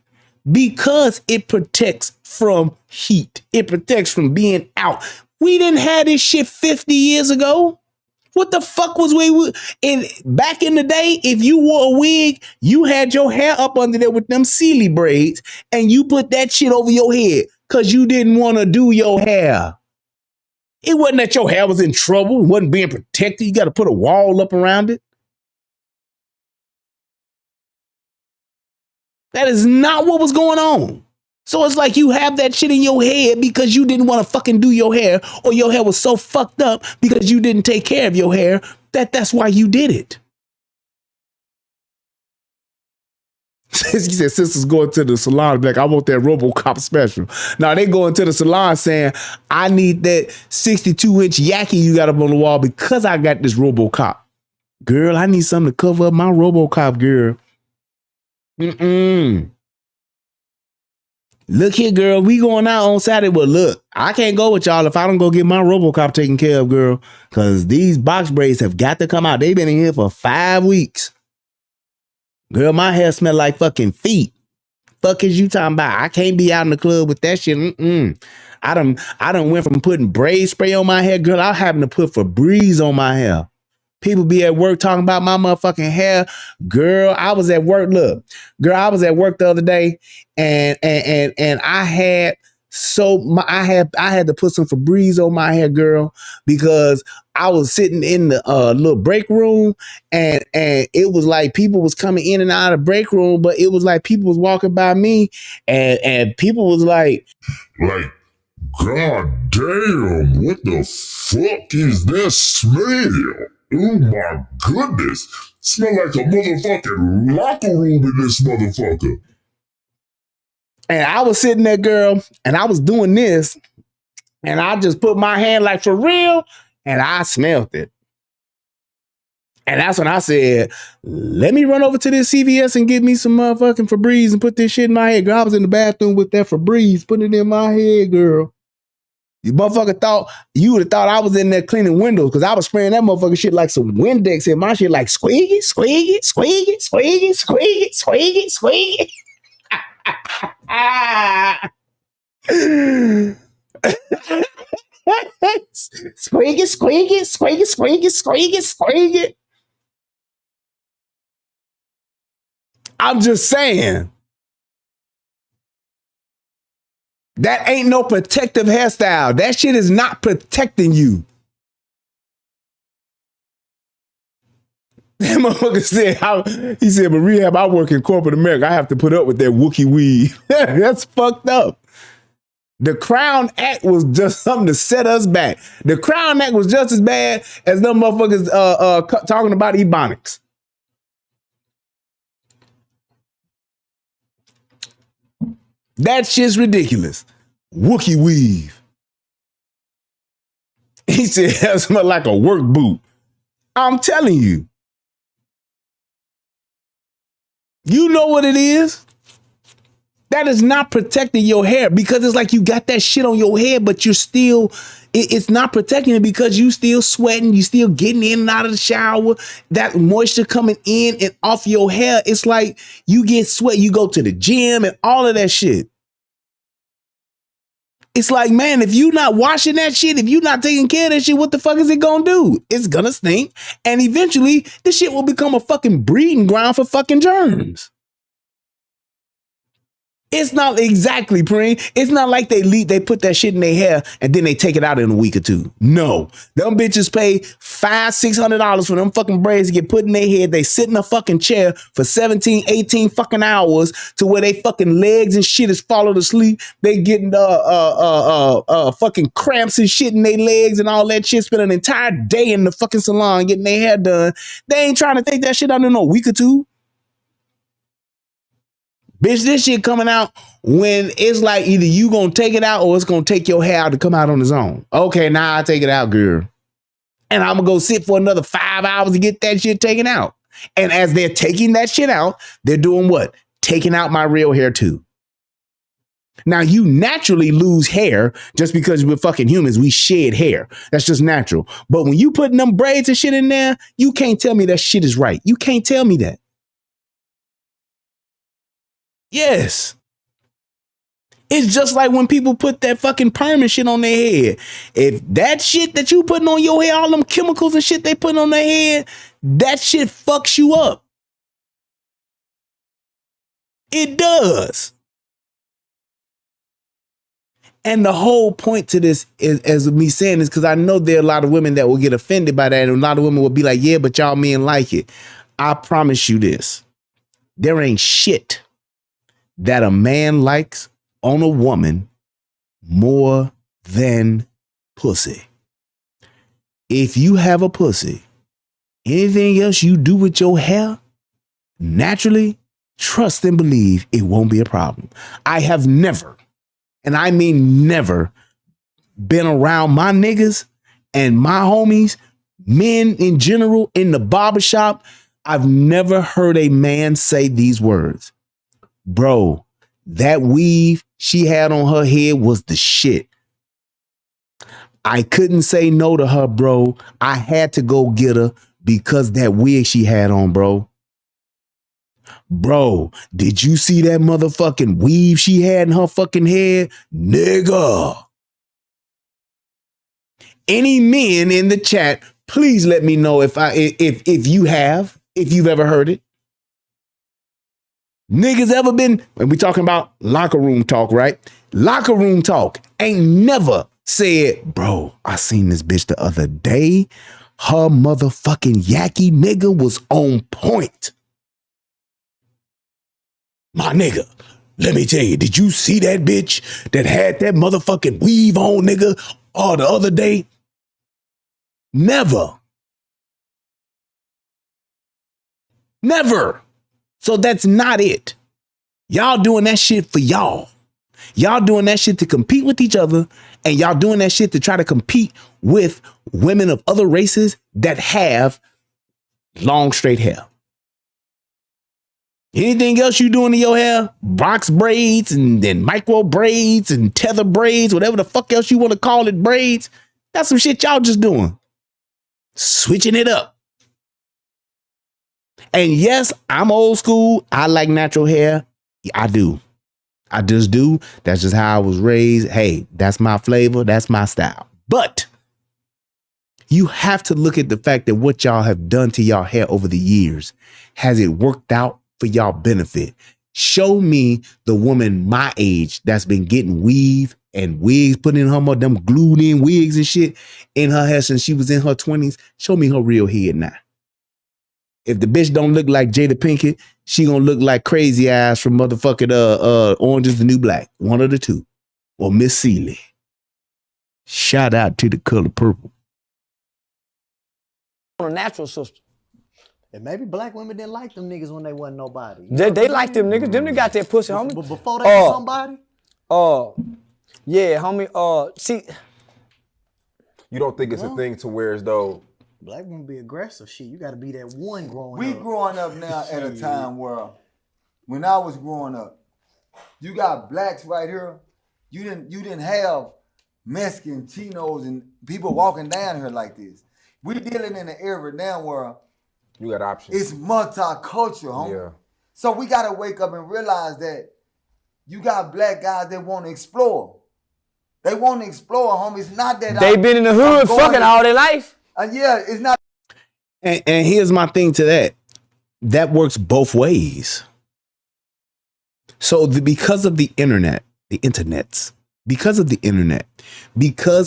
because it protects from heat. It protects from being out. We didn't have this shit 50 years ago. What the fuck was back in the day, if you wore a wig, you had your hair up under there with them Sealy braids and you put that shit over your head because you didn't want to do your hair. It wasn't that your hair was in trouble. It wasn't being protected. You got to put a wall up around it. That is not what was going on. So it's like you have that shit in your head because you didn't want to fucking do your hair, or your hair was so fucked up because you didn't take care of your hair that's why you did it. He said, sisters going to the salon, like, I want that RoboCop special. Now they going to the salon saying, I need that 62-inch Yaki you got up on the wall because I got this RoboCop. Girl, I need something to cover up my RoboCop, girl. Look here, girl, we going out on Saturday. Well, look, I can't go with y'all if I don't go get my RoboCop taken care of, girl, because these box braids have got to come out. They've been in here for 5 weeks. Girl, my hair smell like fucking feet. Fuck is you talking about? I can't be out in the club with that shit. I done went from putting braid spray on my hair, girl. I'm having to put Febreze on my hair. People be at work talking about my motherfucking hair. Girl, I was at work. Look, girl, I was at work the other day and I had I had to put some Febreze on my hair, girl, because I was sitting in the little break room and it was like people was coming in and out of the break room, but it was like people was walking by me and people was like, God damn, what the fuck is that smell? Oh my goodness. Smell like a motherfucking locker room in this motherfucker. And I was sitting there, girl, and I was doing this, and I just put my hand like for real, and I smelled it. And that's when I said, let me run over to this CVS and get me some motherfucking Febreze and put this shit in my head. Girl, I was in the bathroom with that Febreze, putting it in my head, girl. You motherfucker you would have thought I was in there cleaning windows because I was spraying that motherfucker shit like some Windex in my shit, like squeaky, squeaky, squeaky, squeaky, squeaky, squeaky, squeaky. Squeaky, squeaky, squeaky, squeaky, squeaky, squeaky. I'm just saying. That ain't no protective hairstyle. That shit is not protecting you. That motherfucker said, he said, but rehab, I work in corporate America. I have to put up with that Wookiee weave. That's fucked up. The Crown Act was just something to set us back. The Crown Act was just as bad as them motherfuckers talking about Ebonics. That shit's ridiculous. Wookiee weave. He said that smelled like a work boot. I'm telling you. You know what it is? That is not protecting your hair because it's like you got that shit on your head, but you're still, it's not protecting it because you still sweating, you still getting in and out of the shower, that moisture coming in and off your hair. It's like you get sweat, you go to the gym and all of that shit. It's like, man, if you not washing that shit, if you not taking care of that shit, what the fuck is it gonna do? It's gonna stink. And eventually this shit will become a fucking breeding ground for fucking germs. It's not exactly, Preen. It's not like they put that shit in their hair and then they take it out in a week or two. No. Them bitches pay $500-$600 for them fucking braids to get put in their head. They sit in a fucking chair for 17, 18 fucking hours to where they fucking legs and shit is falling asleep. They getting fucking cramps and shit in their legs and all that shit. Spend an entire day in the fucking salon getting their hair done. They ain't trying to take that shit out in a week or two. Bitch, this shit coming out when it's like either you gonna take it out or it's gonna take your hair out to come out on its own. Okay, now I take it out, girl. And I'm gonna go sit for another 5 hours to get that shit taken out. And as they're taking that shit out, they're doing what? Taking out my real hair too. Now, you naturally lose hair just because we're fucking humans. We shed hair. That's just natural. But when you putting them braids and shit in there, you can't tell me that shit is right. You can't tell me that. Yes. It's just like when people put that fucking perm and shit on their head. If that shit that you putting on your hair, all them chemicals and shit they putting on their head, that shit fucks you up. It does. And the whole point to this is, as me saying this, because I know there are a lot of women that will get offended by that, and a lot of women will be like, yeah, but y'all men like it. I promise you this. There ain't shit that a man likes on a woman more than pussy. If you have a pussy, anything else you do with your hair, naturally, trust and believe it won't be a problem. I have never, and I mean never, been around my niggas and my homies, men in general, in the barbershop. I've never heard a man say these words. Bro, that weave she had on her head was the shit. I couldn't say no to her, bro. I had to go get her because that wig she had on, bro. Bro, did you see that motherfucking weave she had in her fucking head? Nigga. Any men in the chat, please let me know if you've ever heard it. Niggas ever been, and we talking about locker room talk, right? Locker room talk ain't never said, bro, I seen this bitch the other day. Her motherfucking yaki nigga was on point. My nigga, let me tell you, did you see that bitch that had that motherfucking weave on, nigga, the other day? Never. Never. So that's not it. Y'all doing that shit for y'all. Y'all doing that shit to compete with each other, and y'all doing that shit to try to compete with women of other races that have long, straight hair. Anything else you doing to your hair? Box braids and then micro braids and tether braids, whatever the fuck else you want to call it, braids. That's some shit y'all just doing. Switching it up. And yes, I'm old school. I like natural hair. I do. I just do. That's just how I was raised. Hey, that's my flavor. That's my style. But you have to look at the fact that what y'all have done to y'all hair over the years. Has it worked out for y'all benefit? Show me the woman my age that's been getting weave and wigs put in her mouth, them glued in wigs and shit in her hair since she was in her 20s. Show me her real head now. If the bitch don't look like Jada Pinkett, she gonna look like Crazy Eyes from motherfucking Orange is the New Black. One of the two. Or Miss Seeley. Shout out to the color purple. On a natural sister. And maybe black women didn't like them niggas when they wasn't nobody. They like them niggas. Them niggas got that pussy, homie. But before they was somebody? Yeah, homie. See. You don't think it's a thing to where as though Black women be aggressive. Shit, you got to be that one growing up. We growing up now at a time where, when I was growing up, you got blacks right here. You didn't have Mexican, Chinos, and people walking down here like this. We dealing in an era now where you got options. It's multicultural, homie. Yeah. So we gotta wake up and realize that you got black guys that want to explore. They want to explore, homie. It's not that they been in the hood fucking all their life. Yeah, it's not. And here's my thing to that. That works both ways. So because of the internet, because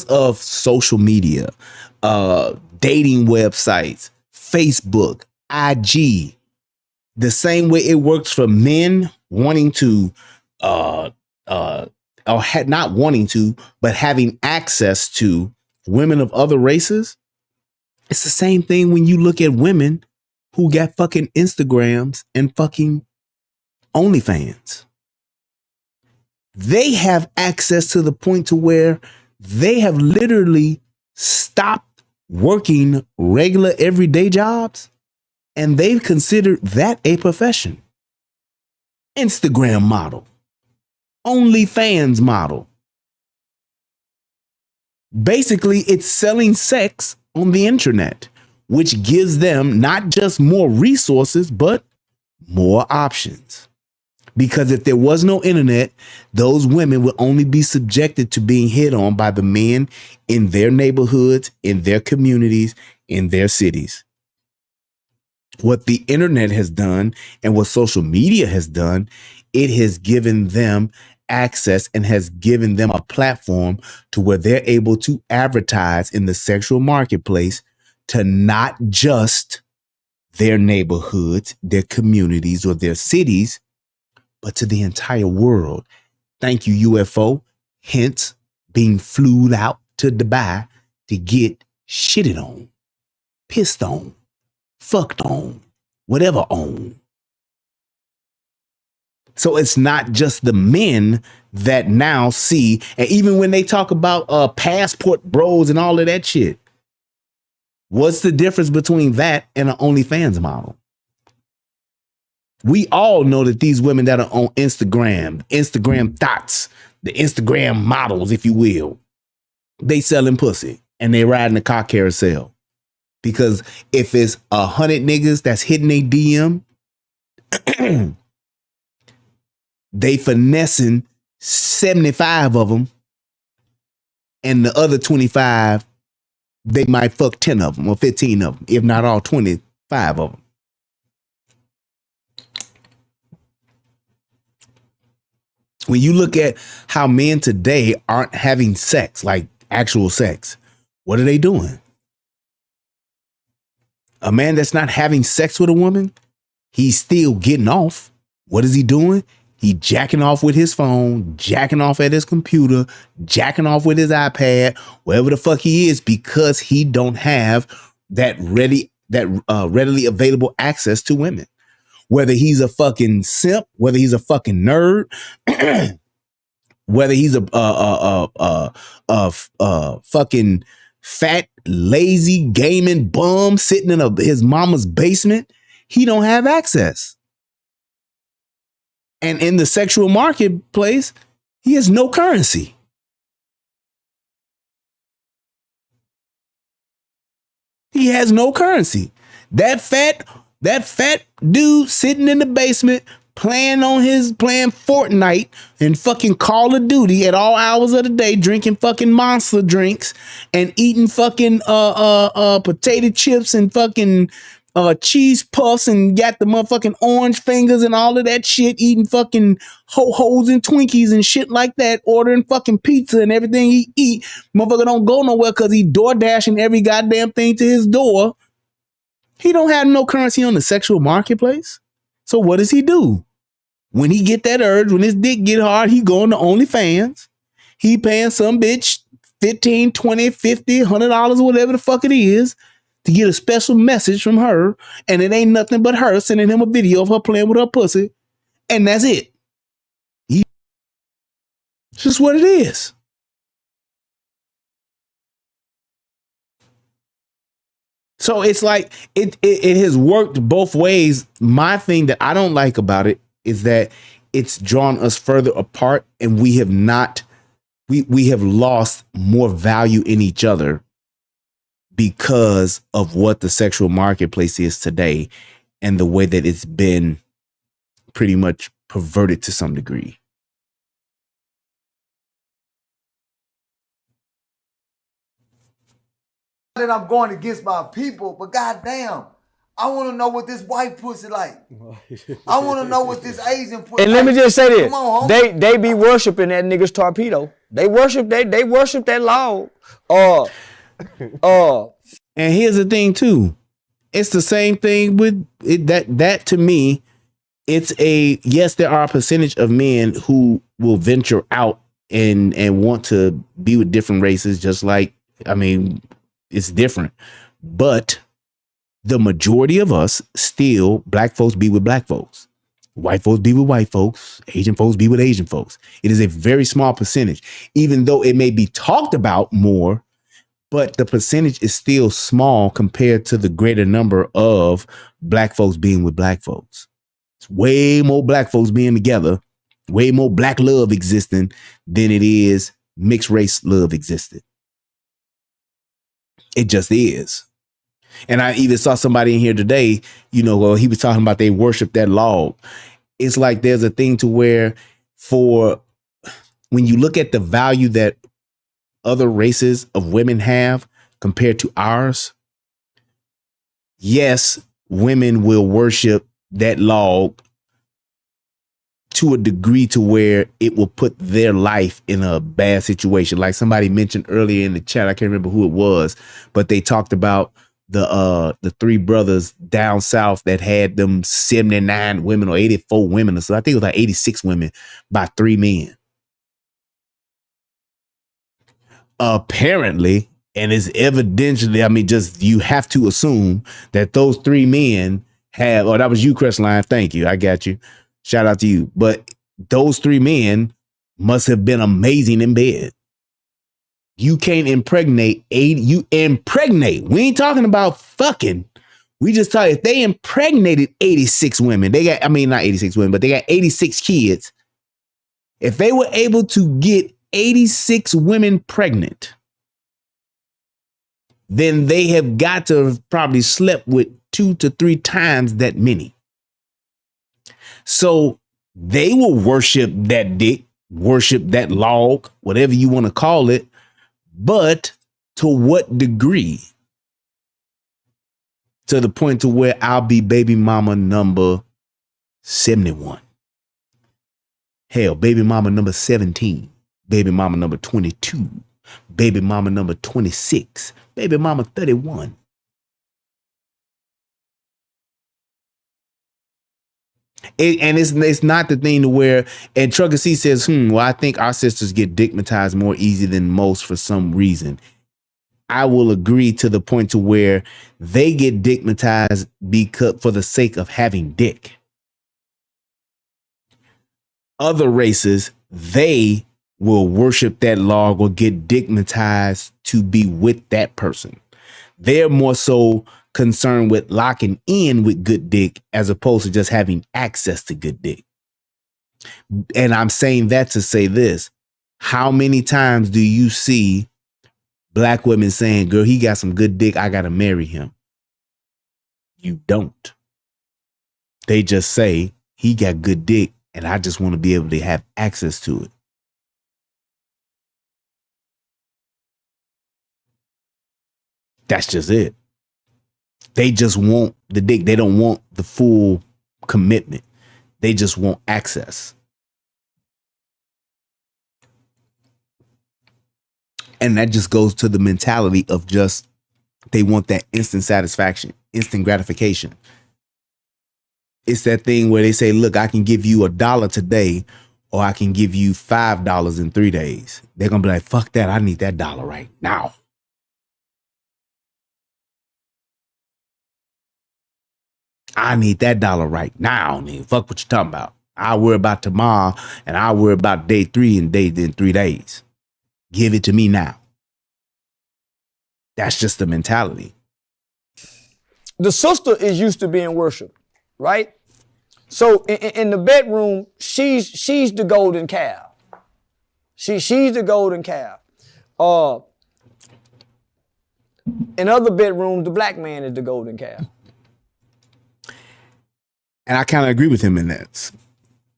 of social media, dating websites, Facebook, IG, the same way it works for men wanting to, not wanting to, but having access to women of other races. It's the same thing when you look at women who got fucking Instagrams and fucking OnlyFans. They have access to the point to where they have literally stopped working regular everyday jobs and they've considered that a profession. Instagram model, OnlyFans model. Basically, it's selling sex on the internet, which gives them not just more resources, but more options. Because if there was no internet, those women would only be subjected to being hit on by the men in their neighborhoods, in their communities, in their cities. What the internet has done and what social media has done, it has given them access and has given them a platform to where they're able to advertise in the sexual marketplace to not just their neighborhoods, their communities, or their cities, but to the entire world. Thank you, UFO. Hence, being flew out to Dubai to get shitted on, pissed on, fucked on, whatever on. So it's not just the men that now see, and even when they talk about passport bros and all of that shit, what's the difference between that and an OnlyFans model? We all know that these women that are on Instagram thoughts, the Instagram models, if you will, they selling pussy and they riding the car carousel. Because if it's 100 niggas that's hitting a DM, they finessing 75 of them, and the other 25, they might fuck 10 of them or 15 of them, if not all 25 of them. When you look at how men today aren't having sex, like actual sex, what are they doing? A man that's not having sex with a woman, he's still getting off. What is he doing? He jacking off with his phone, jacking off at his computer, jacking off with his iPad, wherever the fuck he is, because he don't have that readily available access to women. Whether he's a fucking simp, whether he's a fucking nerd, whether he's a fucking fat, lazy, gaming bum sitting in his mama's basement, he don't have access. And in the sexual marketplace, he has no currency. He has no currency. That fat dude sitting in the basement playing Fortnite and fucking Call of Duty at all hours of the day, drinking fucking Monster drinks and eating fucking potato chips and fucking cheese puffs and got the motherfucking orange fingers and all of that shit, eating fucking ho-hos and Twinkies and shit like that, ordering fucking pizza and everything he eat. Motherfucker don't go nowhere because he door dashing every goddamn thing to his door. He don't have no currency on the sexual marketplace. So what does he do? When he get that urge, when his dick get hard, he going to OnlyFans. He paying some bitch $15, $20, $50, $100, whatever the fuck it is, to get a special message from her, and it ain't nothing but her sending him a video of her playing with her pussy, and that's it. It's just what it is. So it's like it has worked both ways. My thing that I don't like about it is that it's drawn us further apart, and we have lost more value in each other because of what the sexual marketplace is today and the way that it's been pretty much perverted to some degree. That I'm going against my people, but goddamn, I want to know what this white pussy like. I want to know what this Asian pussy. And let me just say this: Come on, homie. they be worshiping that nigga's torpedo. They worship that log. And here's the thing too. It's the same thing with it, that to me, it's yes, there are a percentage of men who will venture out and want to be with different races, just like, I mean, it's different. But the majority of us still, black folks be with black folks. White folks be with white folks. Asian folks be with Asian folks. It is a very small percentage, even though it may be talked about more, but the percentage is still small compared to the greater number of black folks being with black folks. It's way more black folks being together, way more black love existing than it is mixed race love existed. It just is. And I even saw somebody in here today, he was talking about they worship that log. It's like there's a thing to where when you look at the value that other races of women have compared to ours, yes, women will worship that log to a degree to where it will put their life in a bad situation. Like somebody mentioned earlier in the chat, I can't remember who it was, but they talked about the three brothers down south that had them 79 women or 84 women or so. I think it was like 86 women by three men. Apparently, and it's evidentially, I mean, just you have to assume that those three men have, that was you, Crestline. Thank you. I got you. Shout out to you. But those three men must have been amazing in bed. You can't impregnate 80. You impregnate. We ain't talking about fucking. We just talk if they impregnated 86 women. They got, I mean, not 86 women, but they got 86 kids. If they were able to get 86 women pregnant, then they have got to have probably slept with 2 to 3 times that many. So they will worship that dick, worship that log, whatever you want to call it. But to what degree? To the point to where I'll be baby mama number 71. Hell, baby mama number 17. Baby mama number 22. Baby mama number 26. Baby mama 31. And it's not the thing to where, and Trucker C says, well, I think our sisters get dickmatized more easy than most for some reason. I will agree to the point to where they get dickmatized because for the sake of having dick. Other races, they will worship that log or get dickmatized to be with that person. They're more so concerned with locking in with good dick as opposed to just having access to good dick. And I'm saying that to say this. How many times do you see black women saying, girl, he got some good dick, I gotta marry him? You don't. They just say, he got good dick and I just want to be able to have access to it. That's just it. They just want the dick. They don't want the full commitment. They just want access. And that just goes to the mentality of just, they want that instant satisfaction, instant gratification. It's that thing where they say, look, I can give you $1 today, or I can give you $5 in 3 days. They're going to be like, fuck that. I need that dollar right now. I need that dollar right now, nigga. Fuck what you talking about. I'll worry about tomorrow, and I'll worry about day 3 and in 3 days. Give it to me now. That's just the mentality. The sister is used to being worshipped, right? So in the bedroom, she's the golden calf. She's the golden calf. In other bedrooms, the black man is the golden calf. And I kind of agree with him in that.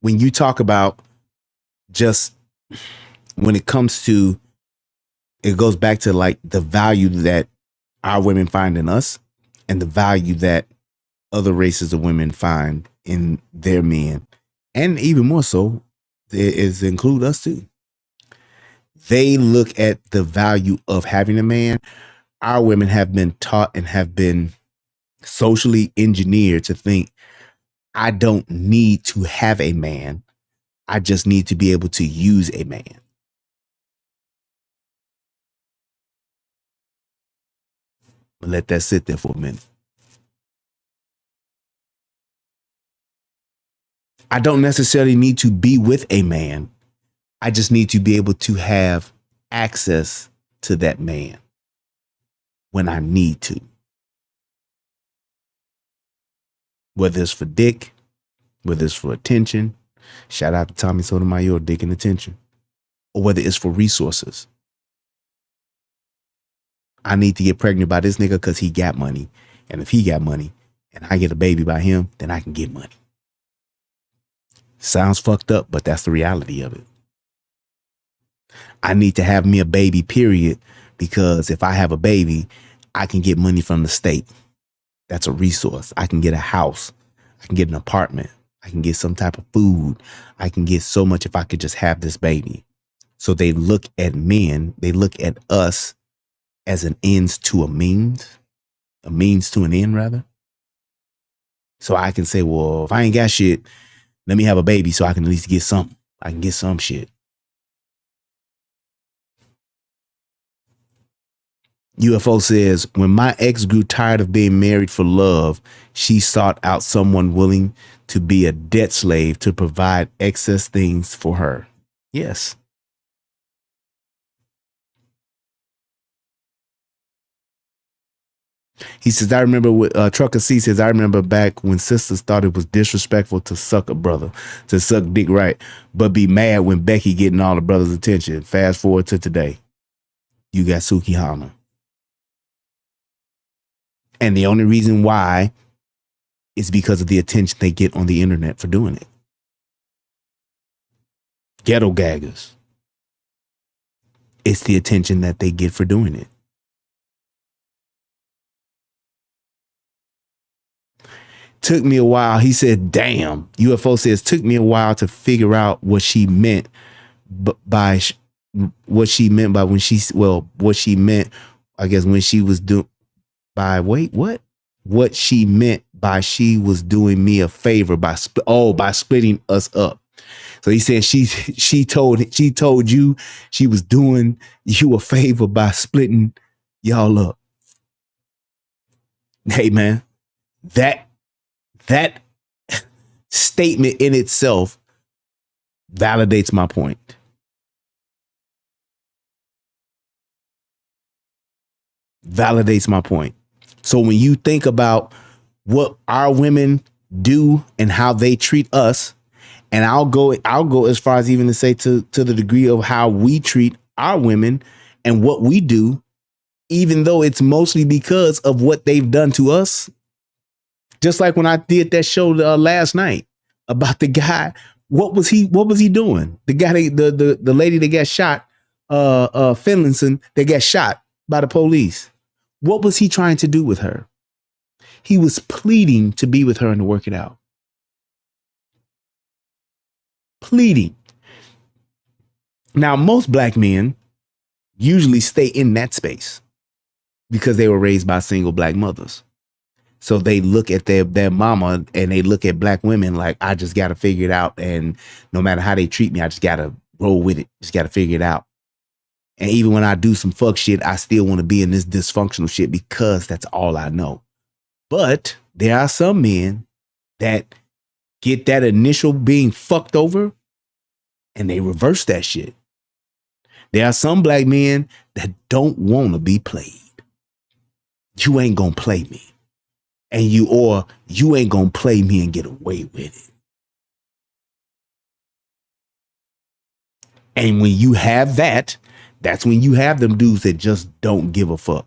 When you talk about just when it comes to, it goes back to like the value that our women find in us and the value that other races of women find in their men. And even more so, is include us too. They look at the value of having a man. Our women have been taught and have been socially engineered to think, I don't need to have a man. I just need to be able to use a man. Let that sit there for a minute. I don't necessarily need to be with a man. I just need to be able to have access to that man when I need to. Whether it's for dick, whether it's for attention, shout out to Tommy Sotomayor, dick and attention, or whether it's for resources. I need to get pregnant by this nigga because he got money. And if he got money and I get a baby by him, then I can get money. Sounds fucked up, but that's the reality of it. I need to have me a baby, period, because if I have a baby, I can get money from the state. That's a resource. I can get a house. I can get an apartment. I can get some type of food. I can get so much if I could just have this baby. So they look at men, they look at us as an ends to a means to an end, rather. So I can say, well, if I ain't got shit, let me have a baby so I can at least get something. I can get some shit. UFO says, when my ex grew tired of being married for love, she sought out someone willing to be a debt slave to provide excess things for her. Yes. He says, I remember Trucker C says, I remember back when sisters thought it was disrespectful to suck a brother, to suck dick right, but be mad when Becky getting all the brother's attention. Fast forward to today. You got Suki Hana. And the only reason why is because of the attention they get on the internet for doing it. Ghetto gaggers. It's the attention that they get for doing it. Took me a while. He said, damn. UFO says, took me a while to figure out what she meant by what she meant by when she, well, what she meant, I guess, when she was doing by, wait, what? What she meant by she was doing me a favor by splitting us up. So he said she told you she was doing you a favor by splitting y'all up. Hey man, that statement in itself validates my point. Validates my point. So when you think about what our women do and how they treat us, and I'll go as far as even to say to the degree of how we treat our women and what we do, even though it's mostly because of what they've done to us. Just like when I did that show last night about the guy, what was he doing? The guy, the lady that got shot, Finlayson, that got shot by the police. What was he trying to do with her? He was pleading to be with her and to work it out. Pleading. Now, most black men usually stay in that space because they were raised by single black mothers. So they look at their mama and they look at black women like, I just got to figure it out. And no matter how they treat me, I just got to roll with it. Just got to figure it out. And even when I do some fuck shit, I still want to be in this dysfunctional shit because that's all I know. But there are some men that get that initial being fucked over and they reverse that shit. There are some black men that don't want to be played. You ain't gonna play me. And you ain't gonna play me and get away with it. And when you have that, that's when you have them dudes that just don't give a fuck.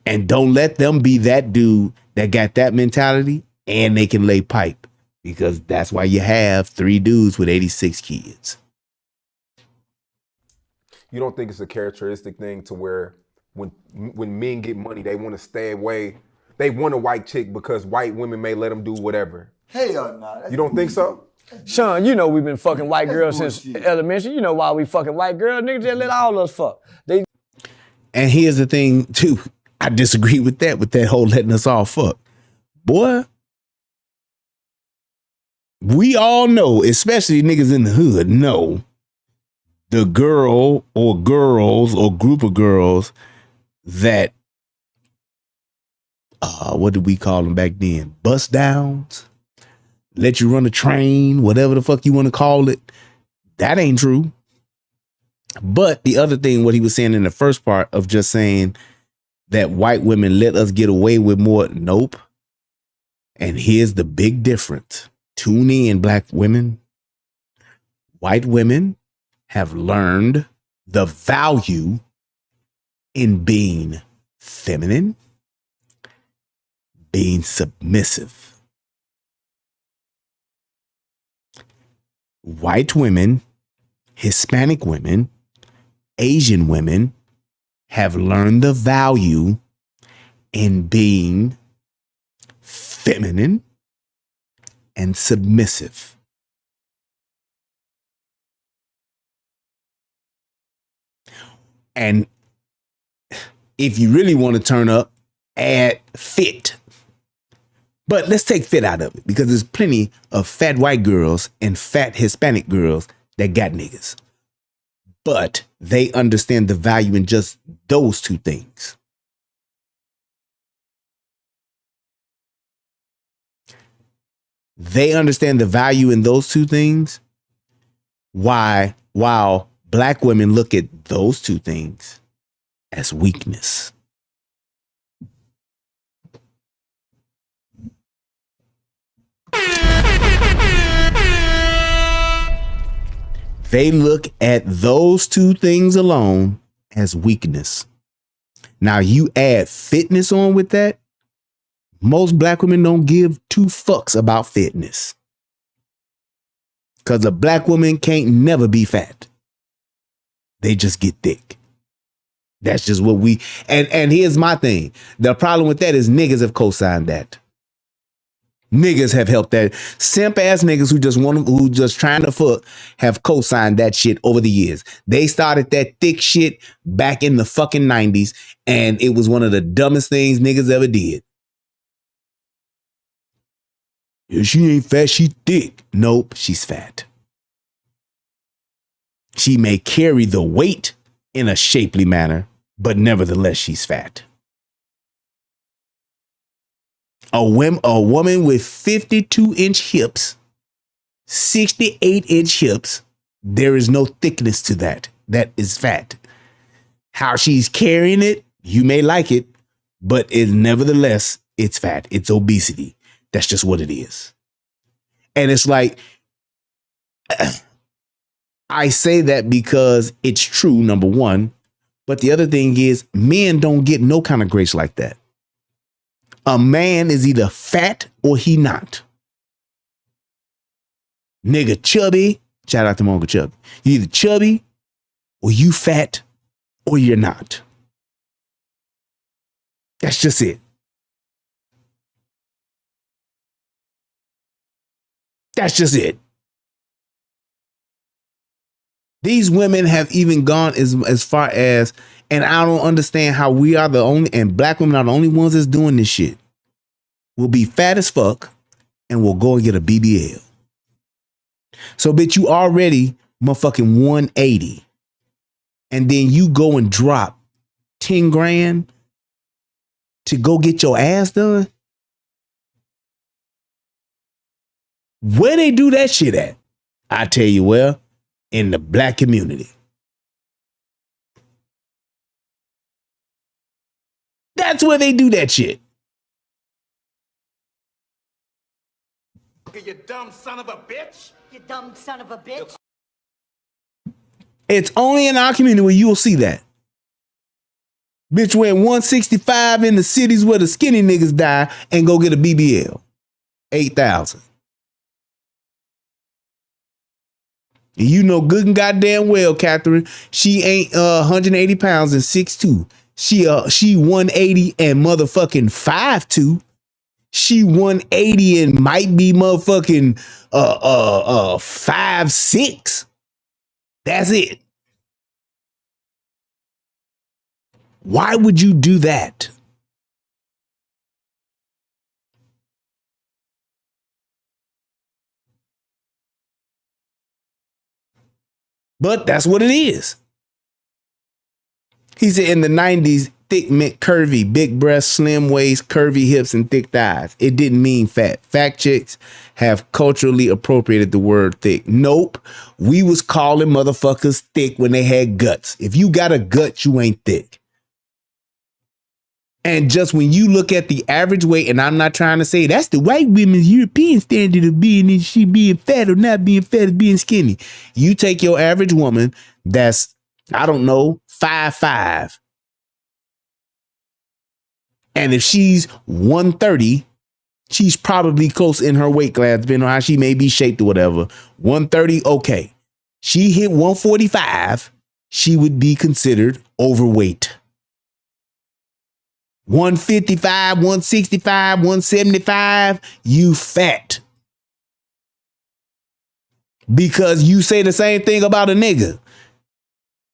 And don't let them be that dude that got that mentality and they can lay pipe. Because that's why you have 3 dudes with 86 kids. You don't think it's a characteristic thing to where when men get money, they want to stay away. They want a white chick because white women may let them do whatever. Hell no. You don't think so? Sean, you know we've been fucking white That's girls bullshit. since elementary. You know why we fucking white girls. Niggas just let all us fuck. They And here's the thing, too. I disagree with that whole letting us all fuck. Boy, we all know, especially niggas in the hood, know the girl or girls or group of girls that, what did we call them back then? Bust downs, let you run a train, whatever the fuck you want to call it. That ain't true. But the other thing, what he was saying in the first part of just saying that white women let us get away with more. Nope. And here's the big difference. Tune in, black women. White women have learned the value in being feminine, being submissive. White women, Hispanic women, Asian women have learned the value in being feminine and submissive. And if you really want to turn up, add fit. But let's take fit out of it because there's plenty of fat white girls and fat Hispanic girls that got niggas. But they understand the value in just those 2 things. They understand the value in those 2 things. While black women look at those 2 things as weakness. They look at those 2 things alone as weakness. Now you add fitness on with that. Most black women don't give 2 fucks about fitness. Because a black woman can't never be fat. They just get thick. That's just what we, and here's my thing. The problem with that is niggas have co-signed that. Niggas have helped that. Simp ass niggas who just trying to fuck have co-signed that shit over the years. They started that thick shit back in the fucking 90s, and it was one of the dumbest things niggas ever did. Yeah, she ain't fat, she thick. Nope, she's fat. She may carry the weight in a shapely manner, but nevertheless, she's fat. A woman with 52-inch hips, 68-inch hips, there is no thickness to that. That is fat. How she's carrying it, you may like it, but nevertheless, it's fat. It's obesity. That's just what it is. And it's like, I say that because it's true, number one. But the other thing is, men don't get no kind of grace like that. A man is either fat or he not. Nigga chubby, shout out to my Uncle Chubby. You either chubby or you fat or you're not. That's just it. That's just it. These women have even gone as far as, and I don't understand how we are the only, and black women are the only ones that's doing this shit. We'll be fat as fuck and we'll go and get a BBL. So bitch, you already motherfucking 180. And then you go and drop 10 grand to go get your ass done? Where they do that shit at? I tell you where, in the black community. That's where they do that shit. You dumb son of a bitch. You dumb son of a bitch. It's only in our community where you'll see that. Bitch went 165 in the cities where the skinny niggas die and go get a BBL. 8,000. And you know good and goddamn well, Catherine, she ain't 180 pounds and 6'2". She 180 and motherfucking 5'2". She 180 and might be motherfucking 5'6". That's it. Why would you do that? But that's what it is. He said in the 90s, thick meant curvy, big breasts, slim waist, curvy hips, and thick thighs. It didn't mean fat. Fact checks have culturally appropriated the word thick. Nope. We was calling motherfuckers thick when they had guts. If you got a gut, you ain't thick. And just when you look at the average weight, and I'm not trying to say that's the white women's European standard of being she being fat or not being fat or being skinny. You take your average woman that's, I don't know, 5'5". And if she's 130, she's probably close in her weight class, depending on how she may be shaped or whatever. 130, okay. She hit 145, she would be considered overweight. 155, 165, 175, you fat. Because you say the same thing about a nigga.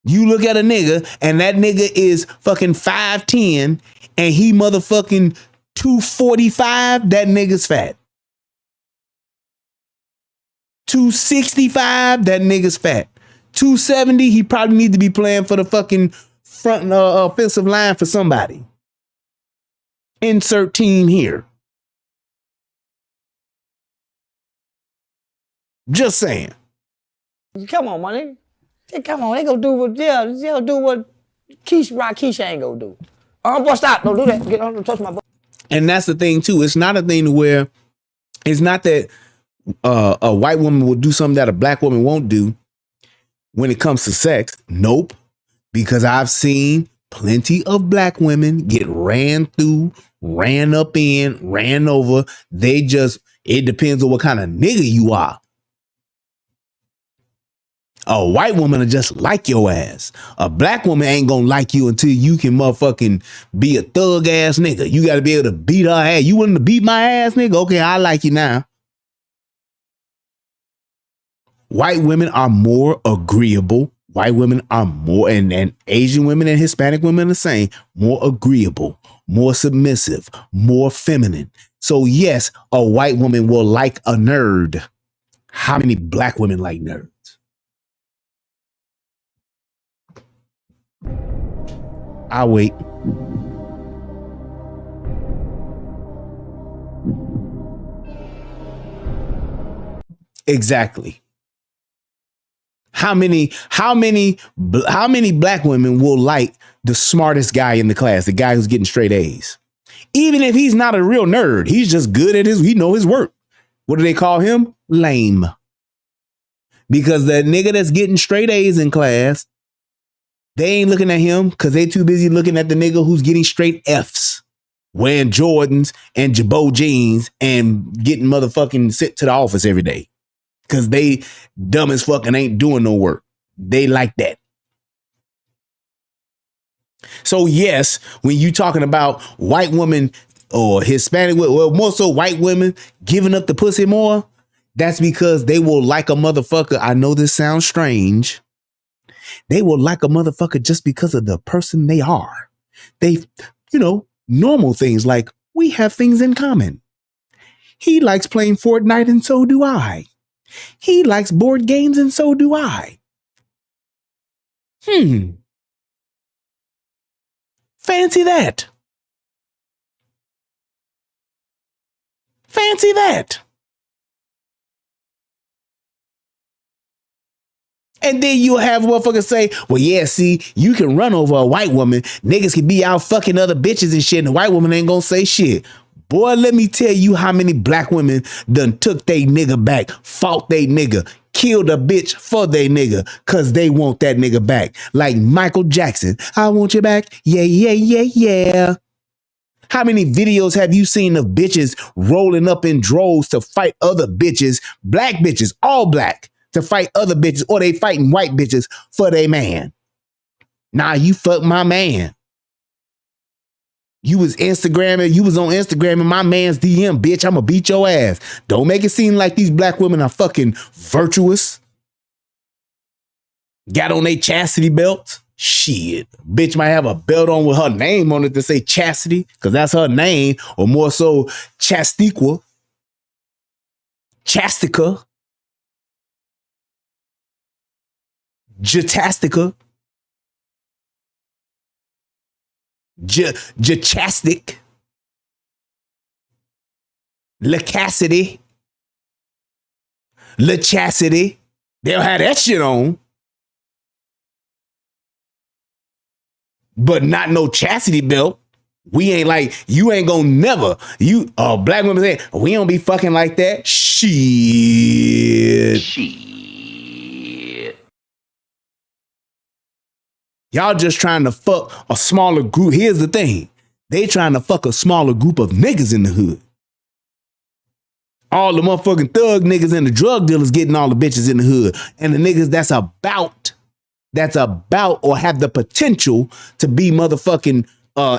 You look at a nigga and that nigga is fucking 5'10" and he motherfucking 245, that nigga's fat. 265, that nigga's fat. 270, he probably need to be playing for the fucking front offensive line for somebody. Insert team here. Just saying. Come on, my nigga. Come on, they gonna do what, they'll do what Keisha ain't gonna do. Boy, stop, don't do that. Don't touch my butt. And that's the thing too. It's not a thing to where, it's not that a white woman will do something that a black woman won't do when it comes to sex. Nope. Because I've seen plenty of black women get ran through, ran up in, ran over. It depends on what kind of nigga you are. A white woman will just like your ass. A black woman ain't gonna like you until you can motherfucking be a thug ass nigga. You gotta be able to beat her ass. You willing to beat my ass, nigga? Okay, I like you now. White women are more agreeable. White women are more, and Asian women and Hispanic women are the same, more agreeable, more submissive, more feminine. So yes, a white woman will like a nerd. How many black women like nerds? I'll wait. Exactly. How many black women will like the smartest guy in the class, the guy who's getting straight A's? Even if he's not a real nerd, he's just good at he know his work. What do they call him? Lame. Because the nigga that's getting straight A's in class, they ain't looking at him because they too busy looking at the nigga who's getting straight F's, wearing Jordans and Jabot jeans and getting motherfucking sent to the office every day. Because they dumb as fuck and ain't doing no work. They like that. So yes, when you talking about white women or Hispanic, well, more so white women giving up the pussy more, that's because they will like a motherfucker. I know this sounds strange. They will like a motherfucker just because of the person they are. They, normal things like we have things in common. He likes playing Fortnite and so do I. He likes board games and so do I. Fancy that. Fancy that. And then you'll have motherfuckers say, well, yeah, see, you can run over a white woman. Niggas can be out fucking other bitches and shit, and the white woman ain't gonna say shit. Boy, let me tell you how many black women done took they nigga back, fought they nigga, killed a bitch for they nigga, cause they want that nigga back. Like Michael Jackson, I want you back, yeah, yeah, yeah, yeah. How many videos have you seen of bitches rolling up in droves to fight other bitches, black bitches, all black, to fight other bitches, or they fighting white bitches for their man? Nah, you fuck my man. You was on Instagram and my man's DM, bitch, I'ma beat your ass. Don't make it seem like these black women are fucking virtuous. Got on their chastity belt. Shit, bitch might have a belt on with her name on it to say chastity, because that's her name, or more so Chastiqua, Chastica, Jatastica, Jachastic, Lacacity, Lachacity. They'll have that shit on. But not no chastity belt. We ain't like, you ain't gonna never, black women say, we don't be fucking like that. Shit. Y'all just trying to fuck a smaller group. Here's the thing. They trying to fuck a smaller group of niggas in the hood. All the motherfucking thug niggas and the drug dealers getting all the bitches in the hood. And the niggas that's about or have the potential to be motherfucking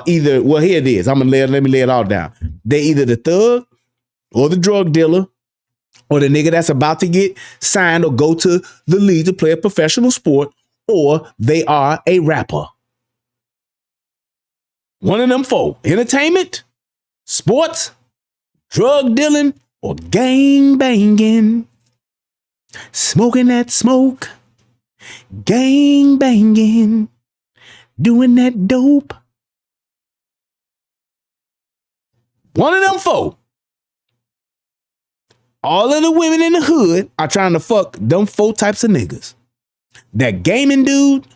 either, well, here it is. Let me lay it all down. They either the thug or the drug dealer or the nigga that's about to get signed or go to the league to play a professional sport, or they are a rapper. One of them four: entertainment, sports, drug dealing, or gang banging. Smoking that smoke. Gang banging, doing that dope. One of them four. All of the women in the hood are trying to fuck them four types of niggas. That gaming dude,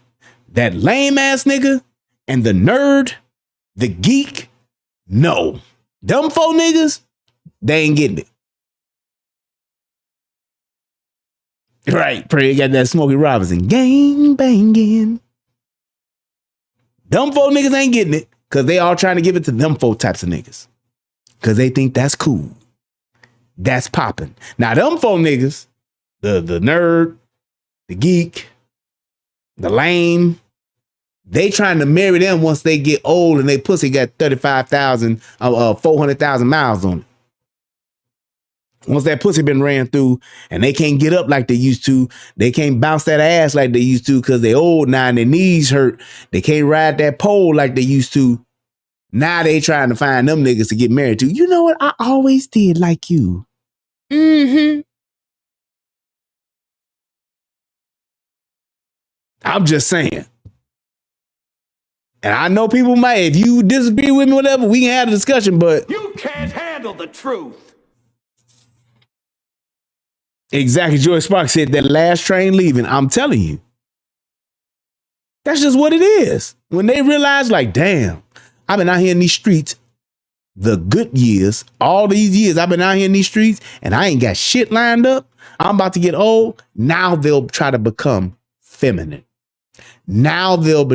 that lame ass nigga, and the nerd, the geek. No. Them four niggas, they ain't getting it. Right, Prey got that Smokey Robinson. Gang banging. Them four niggas ain't getting it because they all trying to give it to them four types of niggas. Because they think that's cool. That's popping. Now, them four niggas, the nerd, the geek, the lame, they trying to marry them once they get old and they pussy got 400,000 miles on it. Once that pussy been ran through and they can't get up like they used to, they can't bounce that ass like they used to because they old now and their knees hurt. They can't ride that pole like they used to. Now they trying to find them niggas to get married to. You know what? I always did like you. I'm just saying. And I know people might, if you disagree with me, whatever, we can have a discussion, but You can't handle the truth. exactly, George Sparks said that last train leaving. I'm telling you. That's just what it is. When they realize, like, damn, I've been out here in these streets the good years, all these years I've been out here in these streets and I ain't got shit lined up. I'm about to get old. Now they'll try to become feminine. Now they'll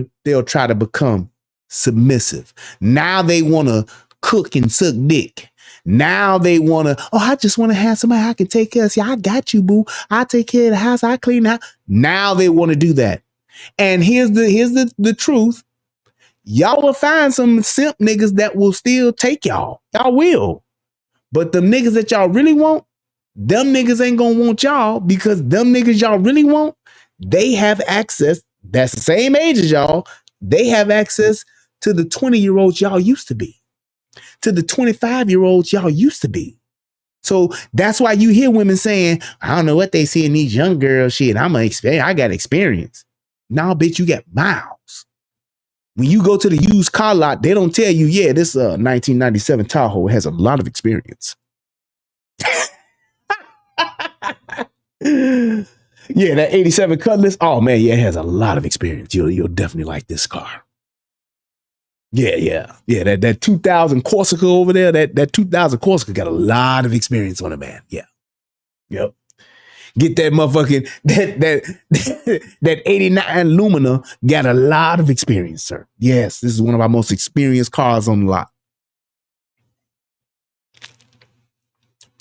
try to become submissive. Now they want to cook and suck dick. Now they want to, I just want to have somebody I can take care of. See, I got you, boo. I take care of the house. I clean the house. Now they want to do that. And here's the truth. y'all will find some simp niggas that will still take y'all. Y'all will. But the niggas that y'all really want, them niggas ain't gonna want y'all because them niggas y'all really want, they have access. That's the same age as y'all. They have access to the 20-year-olds y'all used to be, to the 25-year-olds y'all used to be. So that's why you hear women saying, I don't know what they see in these young girls. Shit, I got experience. Nah, bitch, you got miles. When you go to the used car lot, they don't tell you, yeah, this 1997 Tahoe has a lot of experience. Yeah, that 87 Cutlass. Oh man, yeah, it has a lot of experience. You'll definitely like this car. Yeah. That 2000 Corsica over there, that 2000 Corsica got a lot of experience on it, man. Yeah. Yep. Get that motherfucking that 89 Lumina got a lot of experience, sir. Yes, this is one of our most experienced cars on the lot.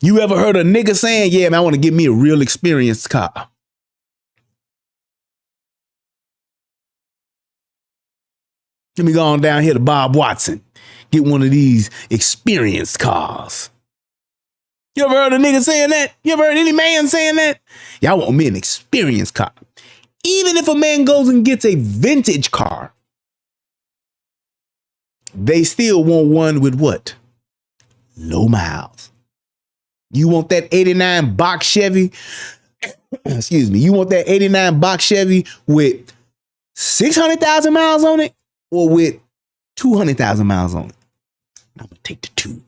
You ever heard a nigga saying, yeah, man, I want to get me a real experienced car? Let me go on down here to Bob Watson. Get one of these experienced cars. You ever heard a nigga saying that? You ever heard any man saying that? Y'all want me an experienced car. Even if a man goes and gets a vintage car, they still want one with what? Low miles. You want that 89 box Chevy? Excuse me. You want that 89 box Chevy with 600,000 miles on it or with 200,000 miles on it? I'm going to take the 2.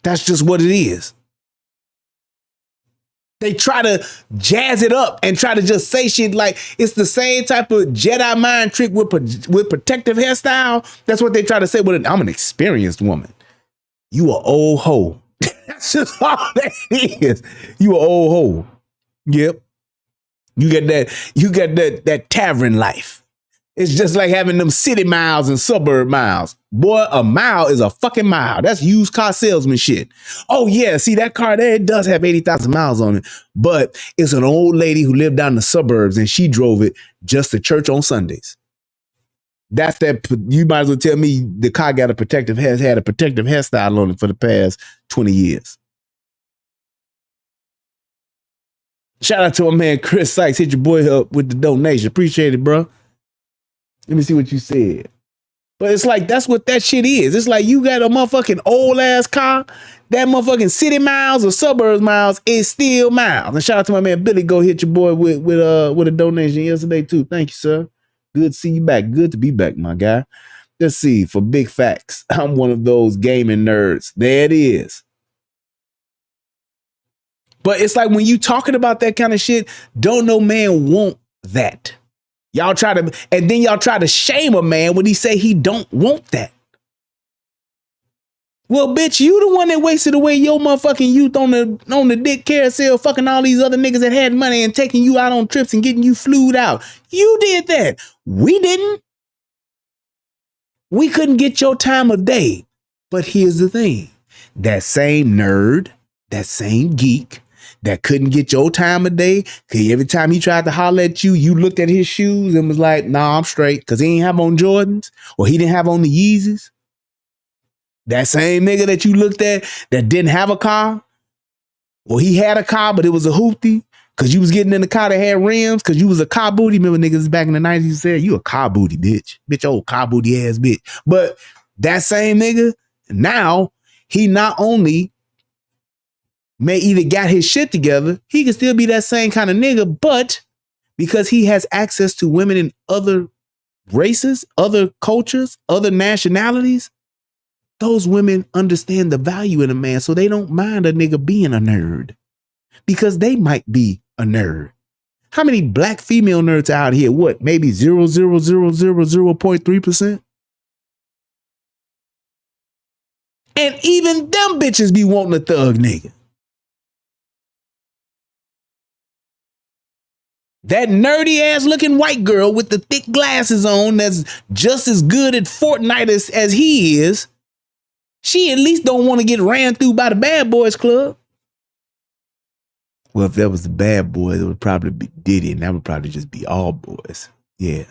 That's just what it is. They try to jazz it up and try to just say shit like it's the same type of Jedi mind trick with protective hairstyle. That's what they try to say. With I'm an experienced woman. You a old hoe. That's just all that is. You a old hoe. Yep. You got that tavern life. It's just like having them city miles and suburb miles. Boy, a mile is a fucking mile. That's used car salesman shit. Oh yeah, see that car there, it does have 80,000 miles on it, but it's an old lady who lived down in the suburbs and she drove it just to church on Sundays. That's that. You might as well tell me the car got had a protective hairstyle on it for the past 20 years. Shout out to my man Chris Sykes. Hit your boy up with the donation. Appreciate it, bro. Let me see what you said. But it's like, that's what that shit is. It's like you got a motherfucking old ass car. That motherfucking city miles or suburbs miles is still miles. And shout out to my man Billy. Go hit your boy with a donation yesterday too. Thank you, sir. Good to see you back. Good to be back, my guy. Let's see. For big facts, I'm one of those gaming nerds. There it is. But it's like when you talking about that kind of shit, don't no man want that. Y'all try to, and then y'all try to shame a man when he say he don't want that. Well, bitch, you the one that wasted away your motherfucking youth on the dick carousel, fucking all these other niggas that had money and taking you out on trips and getting you flued out. You did that. We didn't. We couldn't get your time of day. But here's the thing. That same nerd, that same geek, that couldn't get your time of day, because every time he tried to holler at you, you looked at his shoes and was like, nah, I'm straight, because he ain't have on Jordans, or he didn't have on the Yeezys. That same nigga that you looked at that didn't have a car, or he had a car, but it was a hoopty, because you was getting in the car that had rims, because you was a car booty. Remember niggas back in the 90s said, you a car booty, bitch. Bitch, old car booty ass bitch. But that same nigga, now, he not only may either got his shit together, he can still be that same kind of nigga, but because he has access to women in other races, other cultures, other nationalities, those women understand the value in a man, so they don't mind a nigga being a nerd because they might be a nerd. How many black female nerds out here? What, maybe 0.3%? And even them bitches be wanting a thug nigga. That nerdy ass looking white girl with the thick glasses on that's just as good at Fortnite as he is, she at least don't want to get ran through by the bad boys club. Well, if that was the bad boys, it would probably be Diddy, and that would probably just be all boys. Yeah.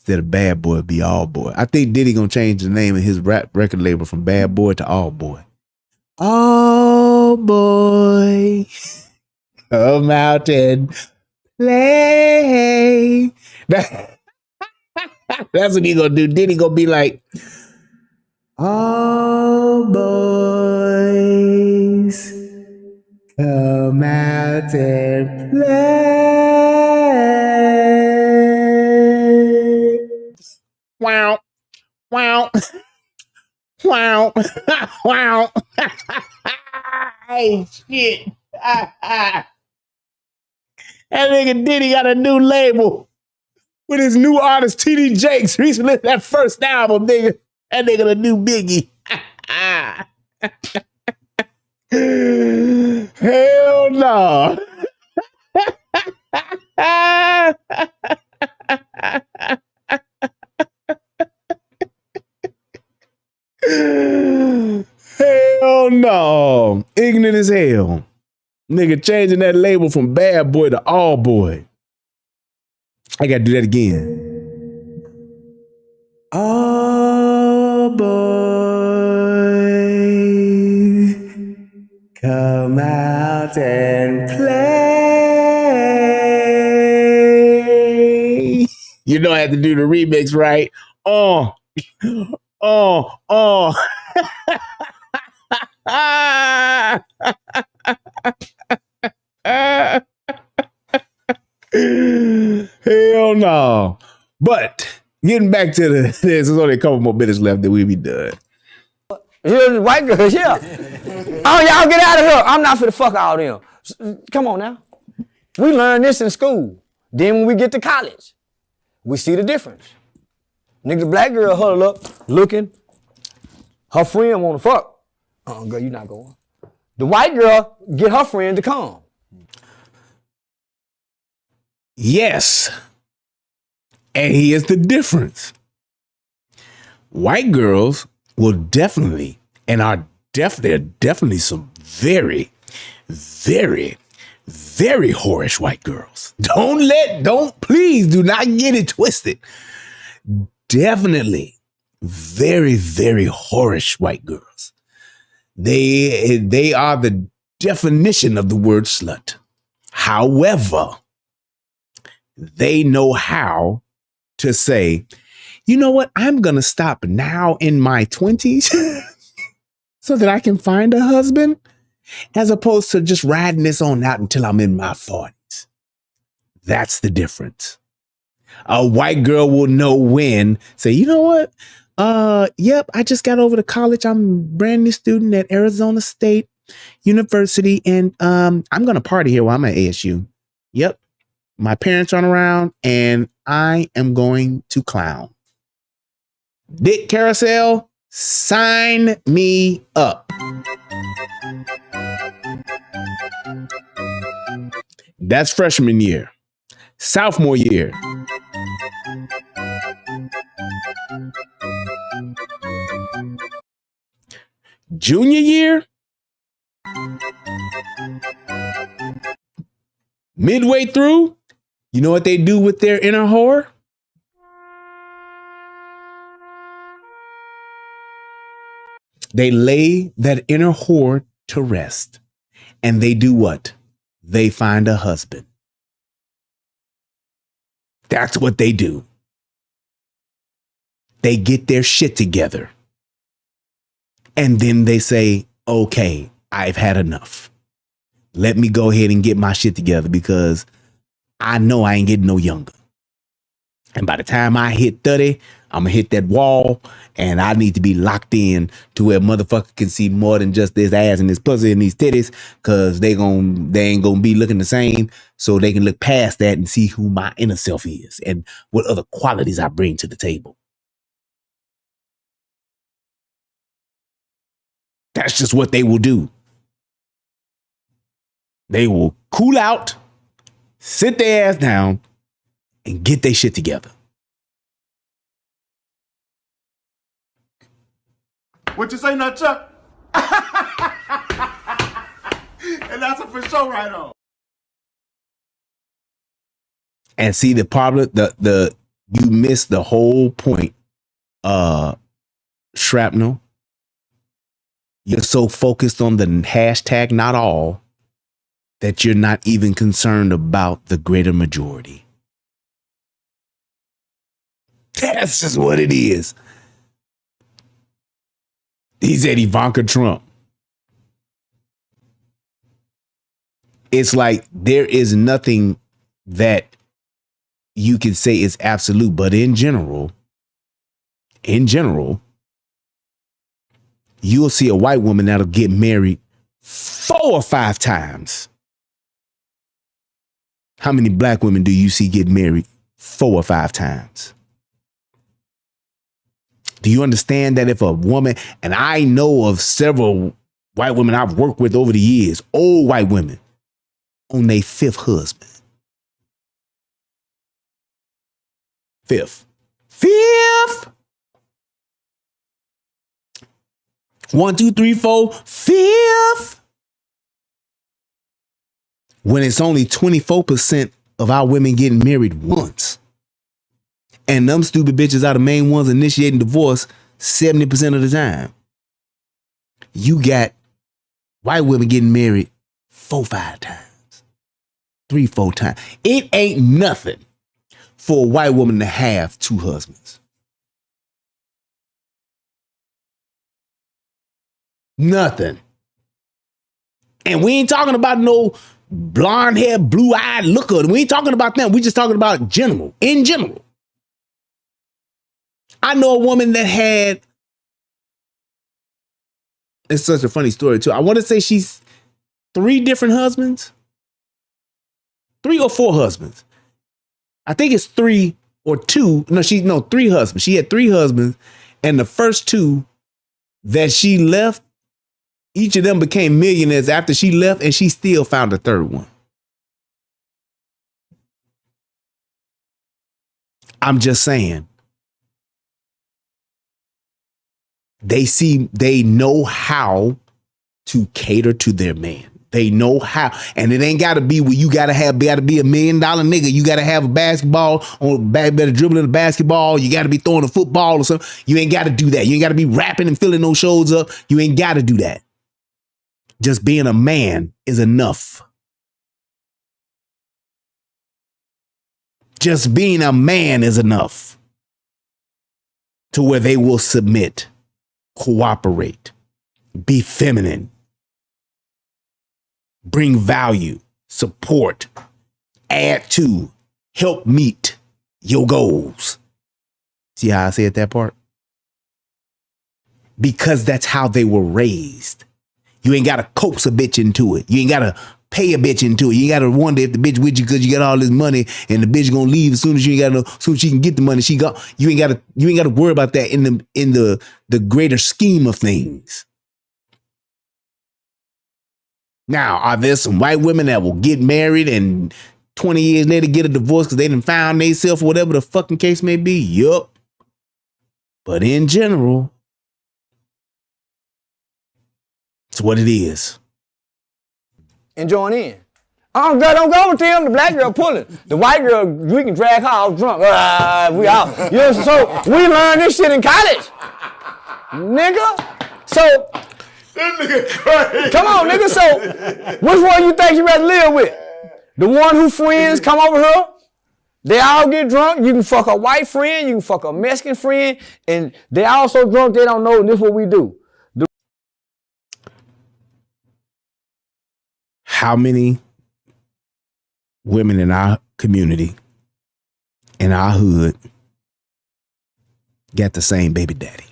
Instead of bad boy, it'd be all boy. I think Diddy gonna change the name of his rap record label from Bad Boy to All Boy. All boy, come out and play. That's what he gonna do. Diddy gonna be like, all boys, come out and play. Wow, wow, wow, wow. Hey, shit. That nigga Diddy got a new label with his new artist, TD Jakes. Recently, that first album, nigga. That nigga the new Biggie. Hell no. Hell no. Ignorant as hell. Nigga changing that label from Bad Boy to All Boy. I gotta do that again. All boy, come out and play. You know I have to do the remix, right? Oh. Hell no. But getting back to there's only a couple more minutes left that we'll be done. Here's the white girls, yeah. Oh, y'all get out of here. I'm not for the fuck all them. Come on now. We learned this in school. Then when we get to college, we see the difference. Nigga, the black girl huddle up, looking. Her friend wanna fuck. Girl, you not going. The white girl get her friend to come. Yes. And here's the difference. White girls will definitely, and are definitely some very, very, very whorish white girls. Please do not get it twisted. Definitely very, very whorish white girls. They are the definition of the word slut. However, they know how to say, you know what? I'm going to stop now in my 20s so that I can find a husband, as opposed to just riding this on out until I'm in my 40s. That's the difference. A white girl will know when, say, you know what? Yep, I just got over to college. I'm a brand new student at Arizona State University, and I'm going to party here while I'm at ASU. Yep. My parents aren't around, and I am going to clown. Dick Carousel, sign me up. That's freshman year. Sophomore year. Junior year. Midway through, you know what they do with their inner whore? They lay that inner whore to rest. And they do what? They find a husband. That's what they do. They get their shit together. And then they say, okay, I've had enough. Let me go ahead and get my shit together, because I know I ain't getting no younger. And by the time I hit 30, I'm going to hit that wall, and I need to be locked in to where motherfucker can see more than just this ass and this pussy and these titties, because they ain't going to be looking the same, so they can look past that and see who my inner self is and what other qualities I bring to the table. That's just what they will do. They will cool out, sit their ass down, and get their shit together. What you say now, Chuck? And that's a for sure right on. And see the problem, you missed the whole point. Shrapnel. You're so focused on the hashtag not all that you're not even concerned about the greater majority. That's just what it is. He said Ivanka Trump. It's like there is nothing that you can say is absolute, but in general, you'll see a white woman that'll get married 4 or 5 times. How many black women do you see get married 4 or 5 times? Do you understand that if a woman, and I know of several white women I've worked with over the years, old white women, on their 5th husband. 5th. 1, 2, 3, 4, 5th. When it's only 24% of our women getting married once. And them stupid bitches are the main ones initiating divorce 70% of the time. You got white women getting married 4, 5 times. 3, 4 times. It ain't nothing for a white woman to have 2 husbands. Nothing. And we ain't talking about no blonde hair, blue eyed looker. We ain't talking about them. We just talking about in general. I know a woman that had, it's such a funny story too. I want to say she's 3 different husbands. 3 or 4 husbands. I think it's 3 or 2. No, 3 husbands. She had 3 husbands, and the first 2 that she left, each of them became millionaires after she left, and she still found a 3rd one. I'm just saying. They know how to cater to their man. They know how, and it ain't got to be where you got to be $1 million nigga. You got to have a basketball on better dribbling the basketball. You got to be throwing a football or something. You ain't got to do that. You ain't got to be rapping and filling those shows up. You ain't got to do that. Just being a man is enough. Just being a man is enough to where they will submit, cooperate, be feminine, bring value, support, add to, help meet your goals. See how I said that part? Because that's how they were raised. You ain't got to coax a bitch into it. You ain't got to pay a bitch into it. You ain't got to wonder if the bitch with you because you got all this money and the bitch gonna leave as soon as she can get the money. You ain't got to worry about that in the greater scheme of things. Now, are there some white women that will get married and 20 years later get a divorce because they done found themselves or whatever the fucking case may be? Yup. But in general, it's what it is. And join in. Girl, don't go with them. The black girl pulling. The white girl, we can drag her out drunk. We out. You know, so we learned this shit in college. Nigga. So, This nigga crazy. come on, nigga. So, which one you think you rather live with? The one who friends come over here, they all get drunk. You can fuck a white friend, you can fuck a Mexican friend, and they all so drunk they don't know this is what we do. How many women in our community, in our hood, got the same baby daddy?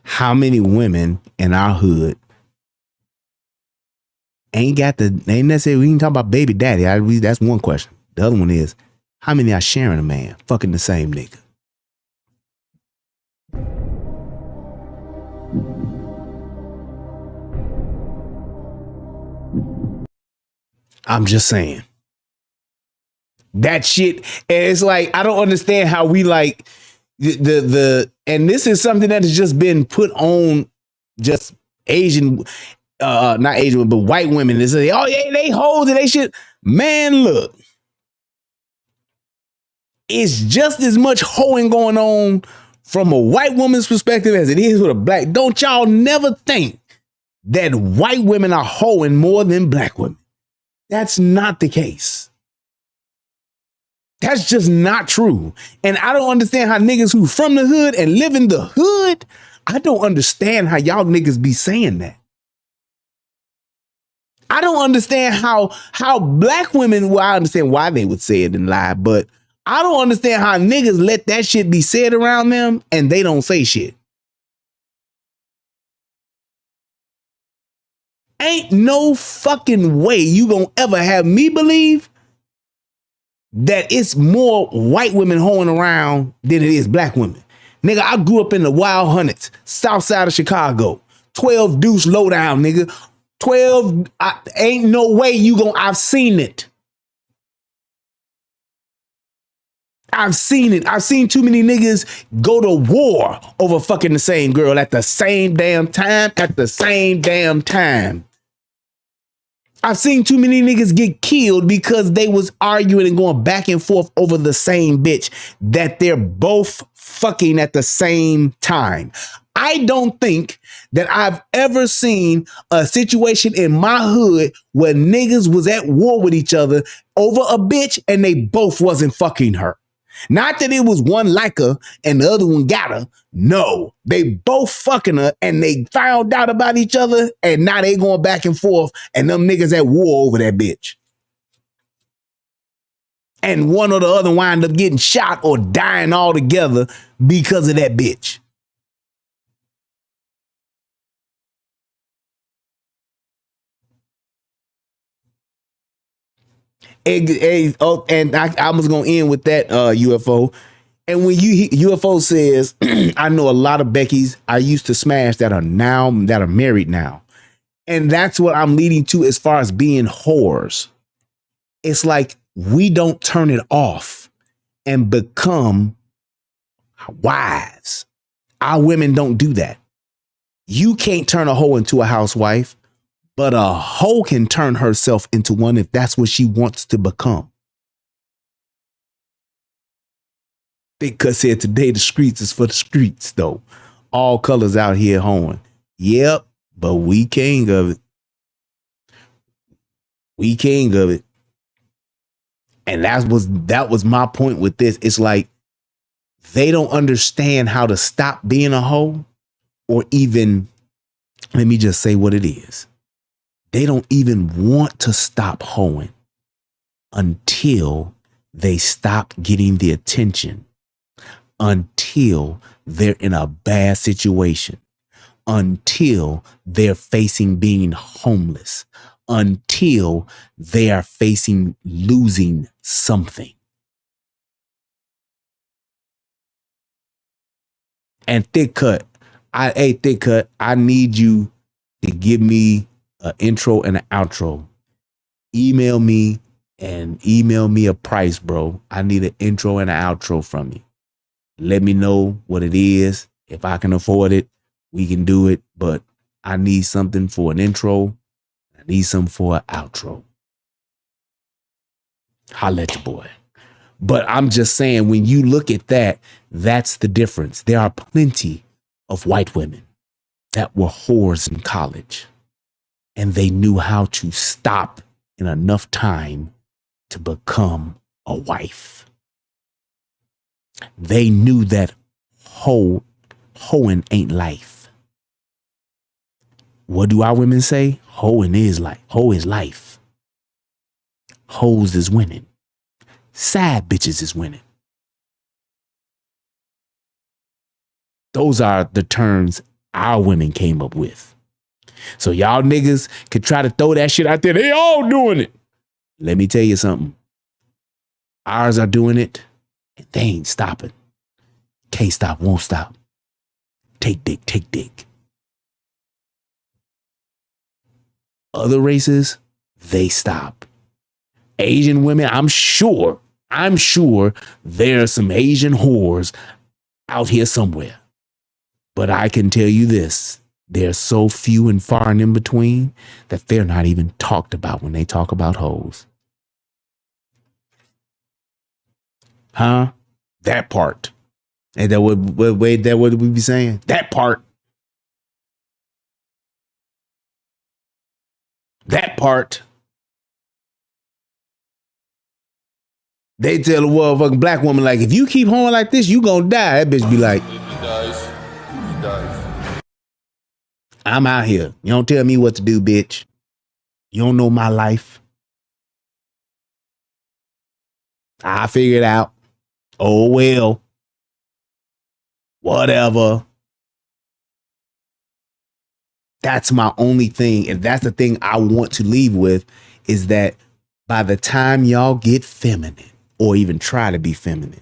How many women in our hood ain't necessarily, we can talk about baby daddy. That's one question. The other one is, how many are sharing a man, fucking the same nigga? I'm just saying. That shit, and it's like, I don't understand how we like the and this is something that has just been put on just Asian, not Asian, but white women. They say, oh yeah, they hoes and they shit. Man, look, it's just as much hoeing going on from a white woman's perspective as it is with a black. Don't y'all never think that white women are hoeing more than black women. That's not the case. That's just not true. And I don't understand how niggas who from the hood and live in the hood, I don't understand how y'all niggas be saying that. I don't understand how black women, well, I understand why they would say it and lie, but I don't understand how niggas let that shit be said around them and they don't say shit. Ain't no fucking way you gonna ever have me believe that it's more white women hoeing around than it is black women. Nigga, I grew up in the Wild Hundreds, south side of Chicago. 12 deuce lowdown, nigga. 12, ain't no way you gon' I've seen it. I've seen it. I've seen too many niggas go to war over fucking the same girl at the same damn time, I've seen too many niggas get killed because they was arguing and going back and forth over the same bitch that they're both fucking at the same time. I don't think that I've ever seen a situation in my hood where niggas was at war with each other over a bitch and they both wasn't fucking her. Not that it was one like her and the other one got her. No, they both fucking her and they found out about each other and now they going back and forth and them niggas at war over that bitch. And one or the other wind up getting shot or dying altogether because of that bitch. And I was going to end with that UFO. And when UFO says, I know a lot of Beckys I used to smash that are married now. And that's what I'm leading to as far as being whores. It's like we don't turn it off and become wives. Our women don't do that. You can't turn a hoe into a housewife, but a hoe can turn herself into one if that's what she wants to become. Because here today, the streets is for the streets, though. All colors out here hoeing. Yep, but we king of it. We king of it. And that was my point with this. It's like they don't understand how to stop being a hoe, or even, let me just say what it is. They don't even want to stop hoeing until they stop getting the attention, until they're in a bad situation, until they're facing being homeless, until they are facing losing something. And Thick Cut, I need you to give me an intro and an outro. Email me a price, bro. I need an intro and an outro from you. Let me know what it is. If I can afford it, we can do it. But I need something for an intro. I need something for an outro. Holla at your boy. But I'm just saying, when you look at that, that's the difference. There are plenty of white women that were whores in college, and they knew how to stop in enough time to become a wife. They knew that hoeing ain't life. What do our women say? Hoeing is life. Hoe is life. Hoes is winning. Sad bitches is winning. Those are the terms our women came up with. So y'all niggas could try to throw that shit out there. They all doing it. Let me tell you something. Ours are doing it, and they ain't stopping. Can't stop, won't stop. Take dick, take dick. Other races, they stop. Asian women, I'm sure there are some Asian whores out here somewhere. But I can tell you this, they're so few and far and in between that they're not even talked about when they talk about hoes. Huh? That part. And that what we be saying? That part. That part. They tell a motherfucking black woman, like, if you keep hoeing like this, you gonna die. That bitch be like, If he dies, he dies. I'm out here. You don't tell me what to do, bitch. You don't know my life. I figure it out. Oh, well. Whatever. That's my only thing. And that's the thing I want to leave with, is that by the time y'all get feminine or even try to be feminine,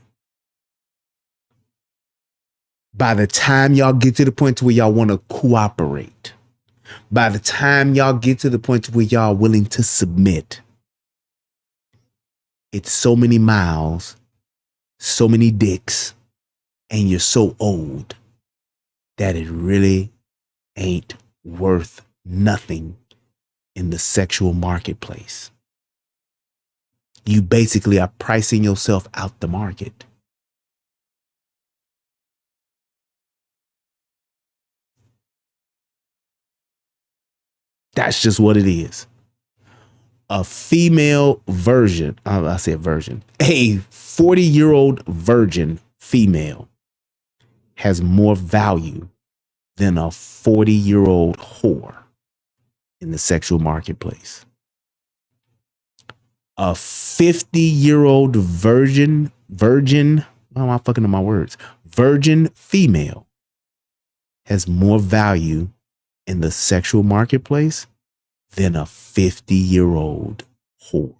by the time y'all get to the point to where y'all want to cooperate, by the time y'all get to the point to where y'all willing to submit, it's so many miles, so many dicks, and you're so old that it really ain't worth nothing in the sexual marketplace. You basically are pricing yourself out the market. That's just what it is. A female virgin, I said virgin, a 40-year-old virgin female has more value than a 40-year-old whore in the sexual marketplace. A 50-year-old virgin, why am I fucking up my words? Virgin female has more value in the sexual marketplace than a 50-year-old whore.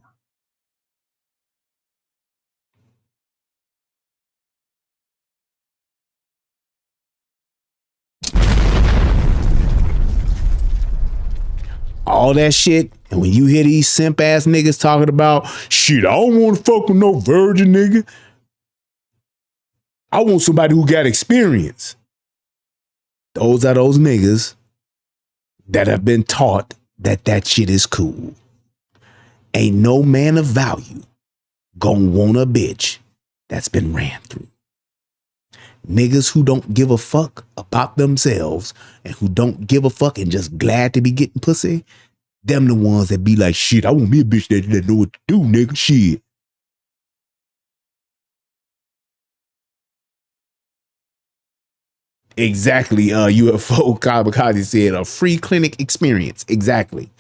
All that shit, and when you hear these simp ass niggas talking about, shit, I don't want to fuck with no virgin nigga. I want somebody who got experience. Those are those niggas that have been taught that shit is cool. Ain't no man of value gonna want a bitch that's been ran through. Niggas who don't give a fuck about themselves and who don't give a fuck and just glad to be getting pussy, them the ones that be like, shit, I want me a bitch that know what to do, nigga, shit. Exactly, UFO Kamikaze said, a free clinic experience. Exactly.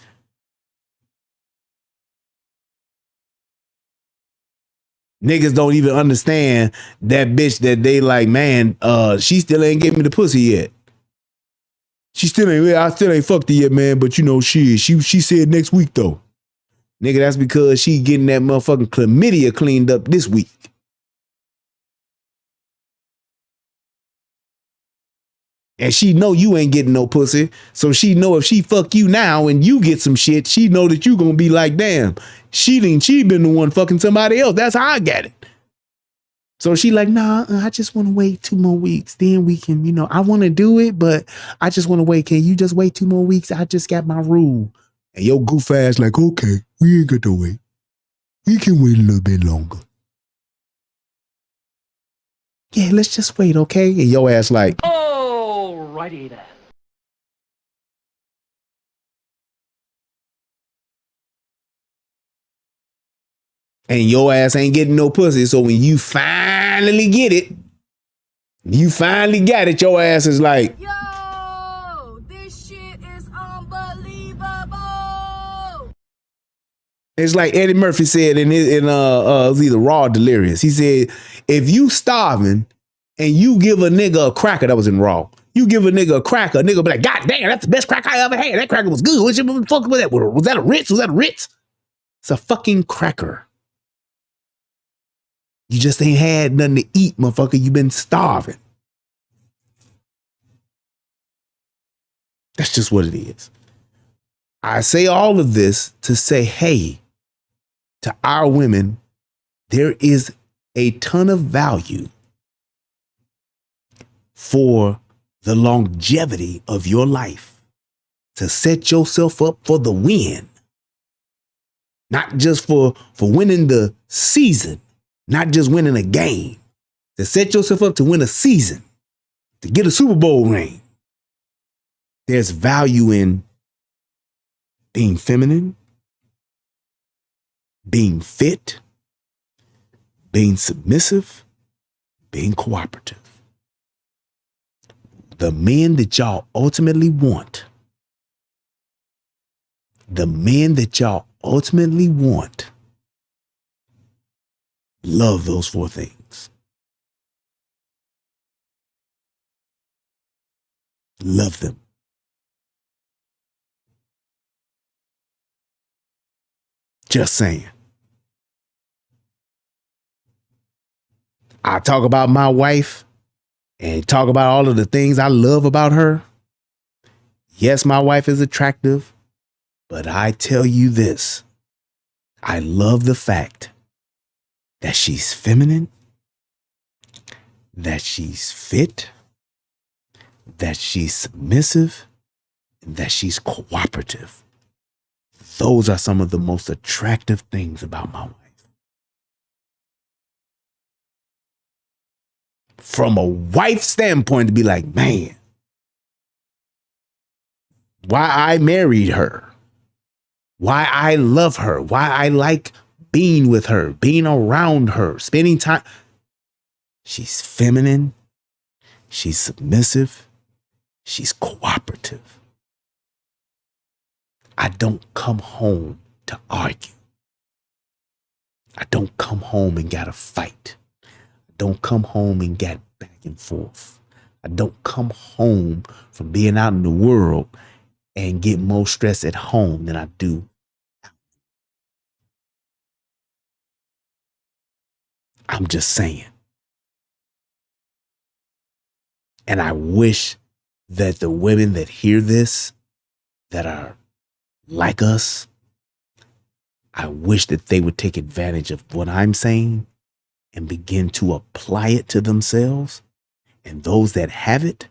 Niggas don't even understand that bitch that they like, man, she still ain't giving me the pussy yet. I still ain't fucked her yet, man, but you know, she said next week though. Nigga, that's because she getting that motherfucking chlamydia cleaned up this week. And she know you ain't getting no pussy. So she know if she fuck you now and you get some shit, she know that you gonna be like, damn, she been the one fucking somebody else. That's how I got it. So she like, nah, I just want to wait 2 more weeks. Then we can, I want to do it, but I just want to wait. Can you just wait 2 more weeks? I just got my rule. And your goof ass like, okay, we ain't got to wait. We can wait a little bit longer. Yeah, let's just wait, okay? And your ass like, Alrighty then. and your ass ain't getting no pussy. So when you finally get it, you finally got it, your ass is like, yo, this shit is unbelievable. It's like Eddie Murphy said in it was either Raw or Delirious. He said, if you starving and you give a nigga a cracker, that was in Raw. You give a nigga a cracker, a nigga be like, God damn, that's the best cracker I ever had. That cracker was good. What the fuck was that? Was that a Ritz? Was that a Ritz? It's a fucking cracker. You just ain't had nothing to eat, motherfucker. You been starving. That's just what it is. I say all of this to say, hey, to our women, there is a ton of value for the longevity of your life to set yourself up for the win. Not just for winning the season, not just winning a game. To set yourself up to win a season, to get a Super Bowl ring. There's value in being feminine, being fit, being submissive, being cooperative. The men that y'all ultimately want, love those four things. Love them. Just saying. I talk about my wife and talk about all of the things I love about her. Yes, my wife is attractive, but I tell you this. I love the fact that she's feminine, that she's fit, that she's submissive, and that she's cooperative. Those are some of the most attractive things about my wife. From a wife standpoint, to be like, man, why I married her, why I love her, why I like being with her, being around her, spending time. She's feminine, she's submissive, she's cooperative. I don't come home to argue. I don't come home and gotta fight. I don't come home and get back and forth. I don't come home from being out in the world and get more stress at home than I do. I'm just saying. And I wish that the women that hear this, that are like us, I wish that they would take advantage of what I'm saying and begin to apply it to themselves. And those that have it,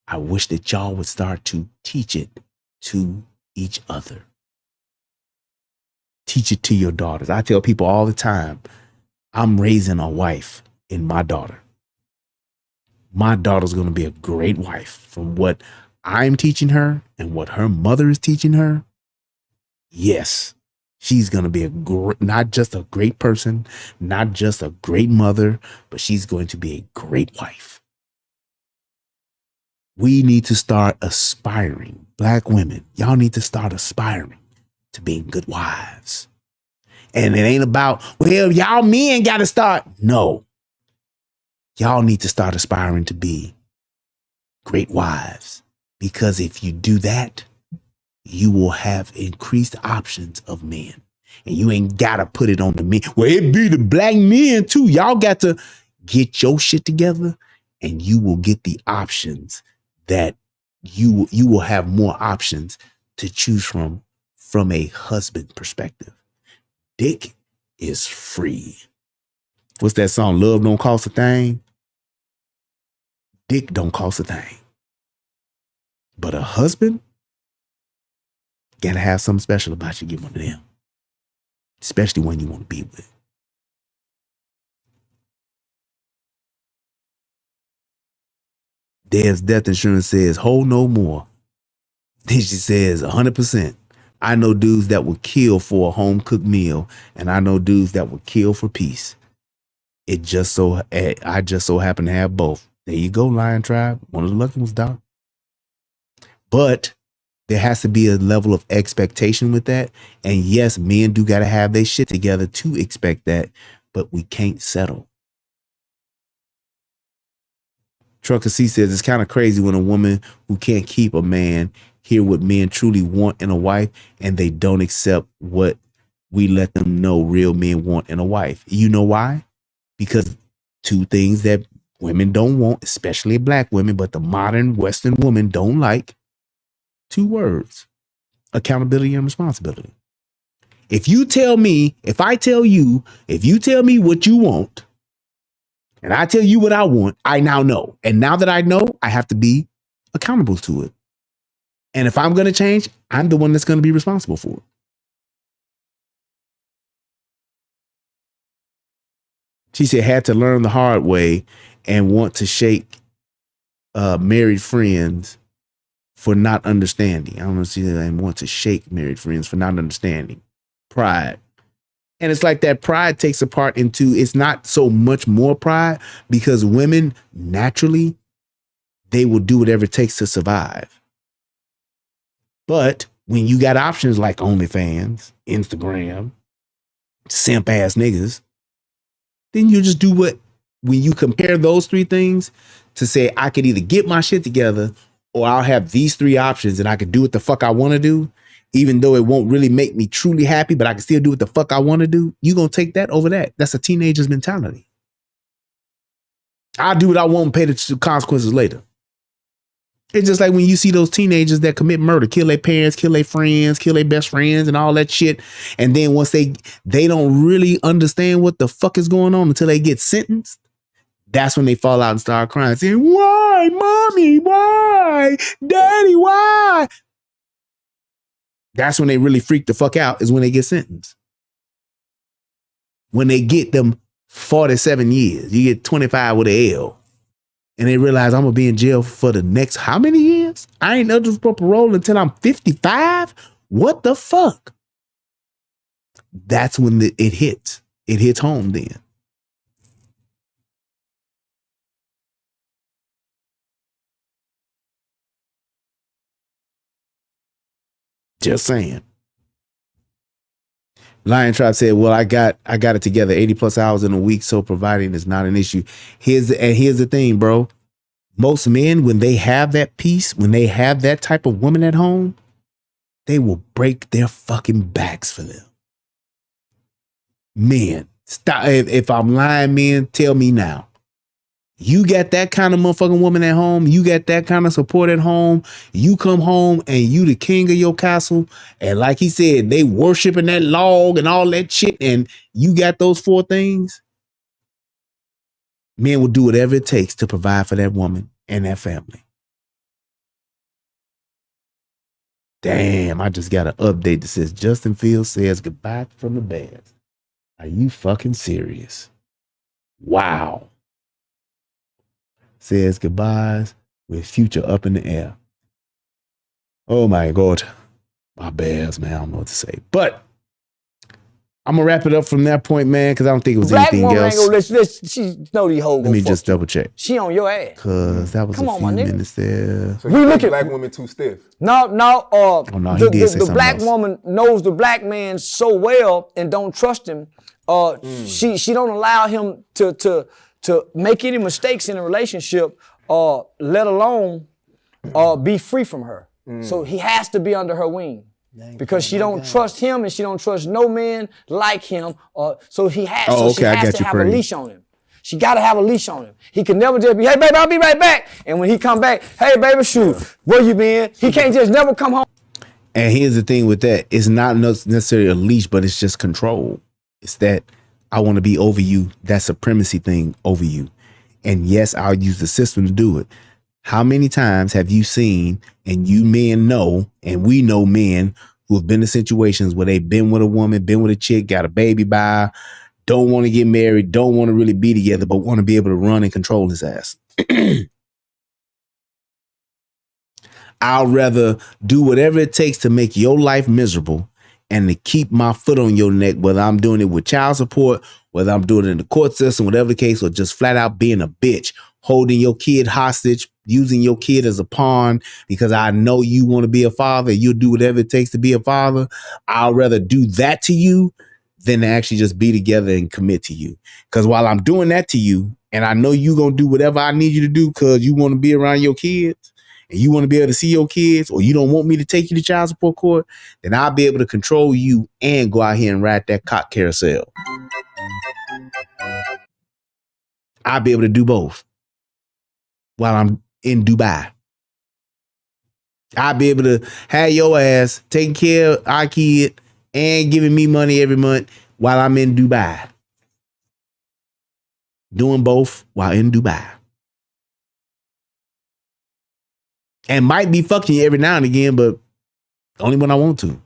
I wish that y'all would start to teach it to each other. Teach it to your daughters. I tell people all the time, I'm raising a wife in my daughter. My daughter's going to be a great wife from what I'm teaching her and what her mother is teaching her. Yes, she's going to be not just a great person, not just a great mother, but she's going to be a great wife. We need to start aspiring. Black women, y'all need to start aspiring to being good wives. And it ain't about, well, y'all men got to start. No. Y'all need to start aspiring to be great wives. Because if you do that, you will have increased options of men. And you ain't got to put it on the men. Well, it be the black men too. Y'all got to get your shit together and you will get the options that you will have more options to choose from a husband perspective. Dick is free. What's that song? Love don't cost a thing. Dick don't cost a thing. But a husband gotta have something special about you. Get one of them. Especially when you want to be with. Dev's death insurance says, hold no more. Then she says 100%. I know dudes that would kill for a home cooked meal, and I know dudes that would kill for peace. I just so happen to have both. There you go, Lion Tribe. One of the lucky ones, dog. But there has to be a level of expectation with that. And yes, men do got to have their shit together to expect that, but we can't settle. Trucker C says it's kind of crazy when a woman who can't keep a man hear what men truly want in a wife and they don't accept what we let them know real men want in a wife. You know why? Because two things that women don't want, especially black women, but the modern Western woman don't like. Two words: accountability and responsibility. If you tell me what you want, and I tell you what I want, I now know. And now that I know, I have to be accountable to it. And if I'm going to change, I'm the one that's going to be responsible for it. She said, had to learn the hard way and want to shake married friends for not understanding. I don't know if she said, I want to shake married friends for not understanding. Pride. And it's like that pride takes apart into, it's not so much more pride because women naturally, they will do whatever it takes to survive. But when you got options like OnlyFans, Instagram, simp ass niggas, then you just do what, when you compare those three things to say, I could either get my shit together or I'll have these three options and I could do what the fuck I want to do, even though it won't really make me truly happy, but I can still do what the fuck I want to do. You gonna take that over that. That's a teenager's mentality. I'll do what I want and pay the consequences later. It's just like when you see those teenagers that commit murder, kill their parents, kill their friends, kill their best friends and all that shit. And then once they don't really understand what the fuck is going on until they get sentenced, that's when they fall out and start crying, saying, why, mommy, why, daddy, why? That's when they really freak the fuck out, is when they get sentenced. When they get them 47 years, you get 25 with an L. And they realize I'm going to be in jail for the next how many years? I ain't eligible for parole until I'm 55? What the fuck? That's when it hits. It hits home then. Just saying. Lion Tribe said, well, I got it together 80 plus hours in a week, so providing is not an issue. Here's the thing, bro. Most men, when they have that peace, when they have that type of woman at home, they will break their fucking backs for them. Men, stop. If I'm lying, men, tell me now. You got that kind of motherfucking woman at home. You got that kind of support at home. You come home and you the king of your castle. And like he said, they worshiping that log and all that shit. And you got those four things. Men will do whatever it takes to provide for that woman and that family. Damn, I just got an update that says Justin Fields says goodbye from the Bears. Are you fucking serious? Wow. Says goodbyes with future up in the air. Oh my God. My Bears, man. I don't know what to say. But I'm going to wrap it up from that point, man, because I don't think it was anything else. She know these hoes. Let me just double check. She on your ass. Because that was a few minutes there. So you look at black women too stiff. No. He did say the black else. woman knows the black man so well and don't trust him. She don't allow him to make any mistakes in a relationship, let alone be free from her. So he has to be under her wing. Because she don't trust him and she don't trust no man like him. So she has to have a leash on him. She got to have a leash on him. He can never just be, hey, baby, I'll be right back. And when he come back, hey, baby, shoot, where you been? He can't just never come home. And here's the thing with that. It's not necessarily a leash, but it's just control. It's that I want to be over you. That supremacy thing over you. And yes, I'll use the system to do it. How many times have you seen, and you men know, and we know men who have been in situations where they've been with a woman, been with a chick, got a baby by her, don't want to get married, don't want to really be together, but want to be able to run and control his ass. I'll rather do whatever it takes to make your life miserable and to keep my foot on your neck, whether I'm doing it with child support, whether I'm doing it in the court system, whatever the case, or just flat out being a bitch, holding your kid hostage, using your kid as a pawn because I know you want to be a father. You'll do whatever it takes to be a father. I'll rather do that to you than to actually just be together and commit to you. Because while I'm doing that to you, and I know you're going to do whatever I need you to do because you want to be around your kids and you want to be able to see your kids, or you don't want me to take you to child support court, then I'll be able to control you and go out here and ride that cock carousel. I'll be able to do both while I'm in Dubai. I'll be able to have your ass taking care of our kid and giving me money every month while I'm in Dubai. Doing both while in Dubai. And might be fucking you every now and again, but only when I want to.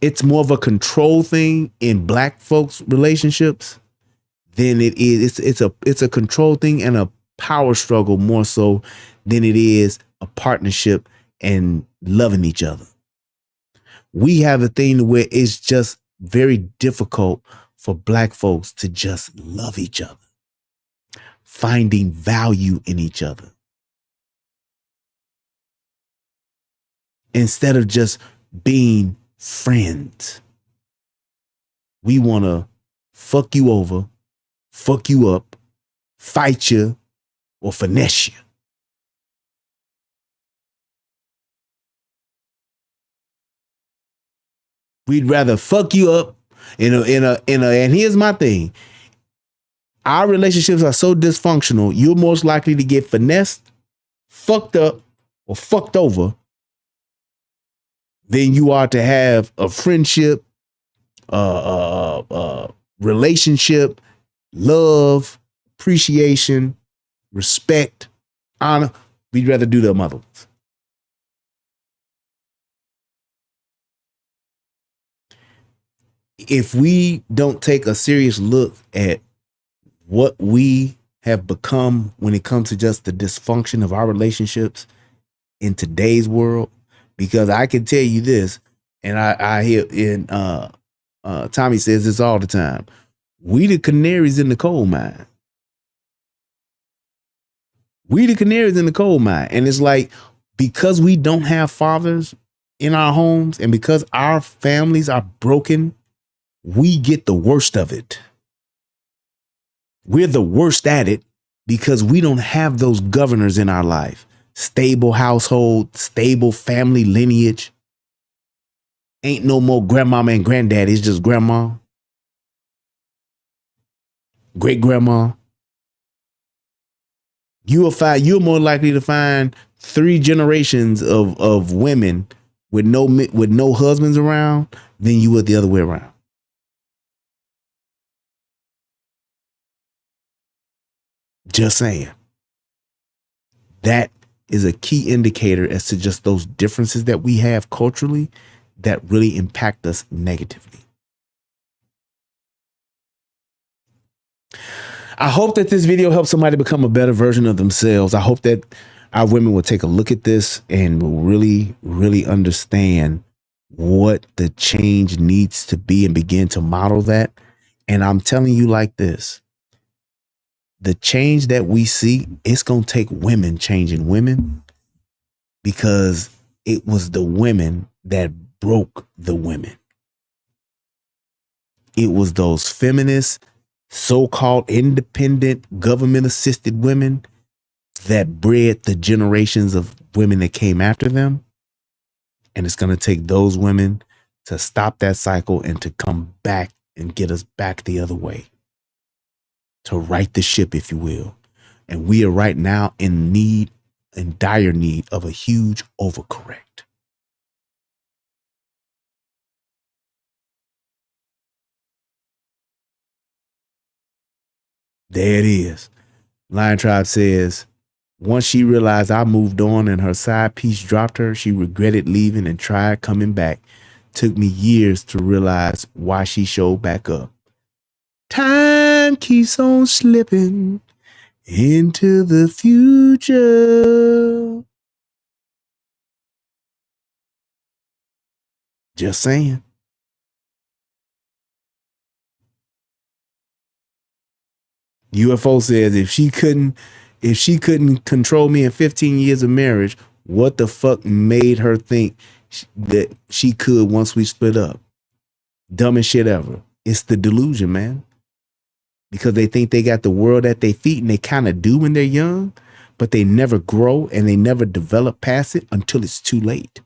It's more of a control thing in black folks' relationships than it is. It's a control thing and a power struggle more so than it is a partnership and loving each other. We have a thing where it's just very difficult for black folks to just love each other, finding value in each other. Instead of just being friends. We want to fuck you over, fuck you up, fight you, or finesse you. We'd rather fuck you up and here's my thing. Our relationships are so dysfunctional, you're most likely to get finessed, fucked up, or fucked over than you are to have a friendship, relationship, love, appreciation, respect, honor. We'd rather do them other ones. If we don't take a serious look at what we have become when it comes to just the dysfunction of our relationships in today's world, because I can tell you this, and I hear in Tommy says this all the time. We the canaries in the coal mine. We the canaries in the coal mine. And it's like, because we don't have fathers in our homes and because our families are broken, we get the worst of it. We're the worst at it because we don't have those governors in our life. Stable household, stable family lineage. Ain't no more grandmama and granddaddy. It's just grandma, great grandma. You're more likely to find 3 generations of women with no husbands around than you would the other way around. Just saying. That is a key indicator as to just those differences that we have culturally that really impact us negatively. I hope that this video helps somebody become a better version of themselves. I hope that our women will take a look at this and will really, really understand what the change needs to be and begin to model that. And I'm telling you like this. The change that we see, it's going to take women changing women, because it was the women that broke the women. It was those feminist, so-called independent, government-assisted women that bred the generations of women that came after them. And it's going to take those women to stop that cycle and to come back and get us back the other way. To right the ship, if you will. And we are right now in dire need of a huge overcorrect. There it is. Lion Tribe says, once she realized I moved on and her side piece dropped her, she regretted leaving and tried coming back. Took me years to realize why she showed back up. Time keeps on slipping into the future. Just saying. UFO says if she couldn't control me in 15 years of marriage, what the fuck made her think that she could once we split up? Dumbest shit ever. It's the delusion, man. Because they think they got the world at their feet, and they kind of do when they're young, but they never grow and they never develop past it until it's too late.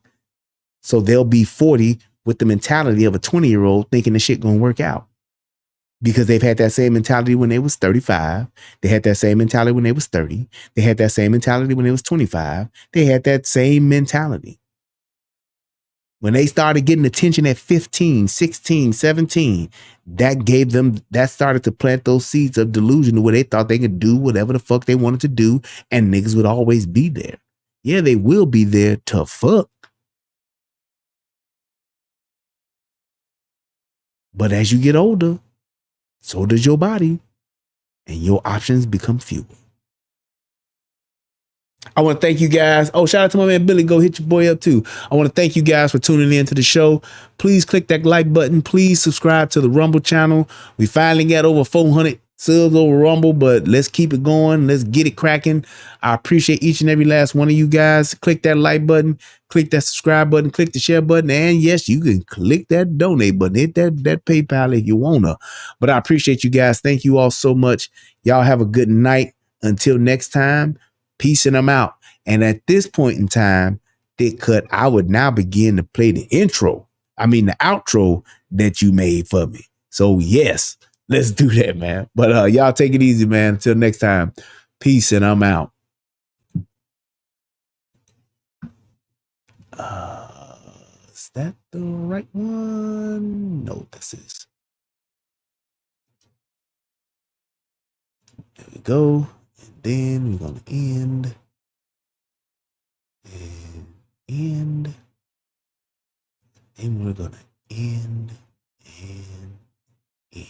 So they'll be 40 with the mentality of a 20-year-old thinking the shit gonna work out. Because they've had that same mentality when they was 35. They had that same mentality when they was 30. They had that same mentality when they was 25. They had that same mentality. When they started getting attention at 15, 16, 17, that started to plant those seeds of delusion where they thought they could do whatever the fuck they wanted to do, and niggas would always be there. Yeah, they will be there to fuck. But as you get older, so does your body, and your options become fewer. I want to thank you guys. Oh, shout out to my man Billy. Go hit your boy up too. I want to thank you guys for tuning in to the show. Please click that like button. Please subscribe to the Rumble channel. We finally got over 400 subs over Rumble, but let's keep it going. Let's get it cracking. I appreciate each and every last one of you guys. Click that like button, click that subscribe button, click the share button, and yes, you can click that donate button. Hit that PayPal if you wanna. But I appreciate you guys. Thank you all so much. Y'all have a good night. Until next time, peace and I'm out. And at this point in time, Thick Cut, I would now begin to play the outro that you made for me. So yes, let's do that, man. But y'all take it easy, man. Until next time, peace and I'm out. Is that the right one? No, this is. There we go. And then we're going to end. And we're going to end and end.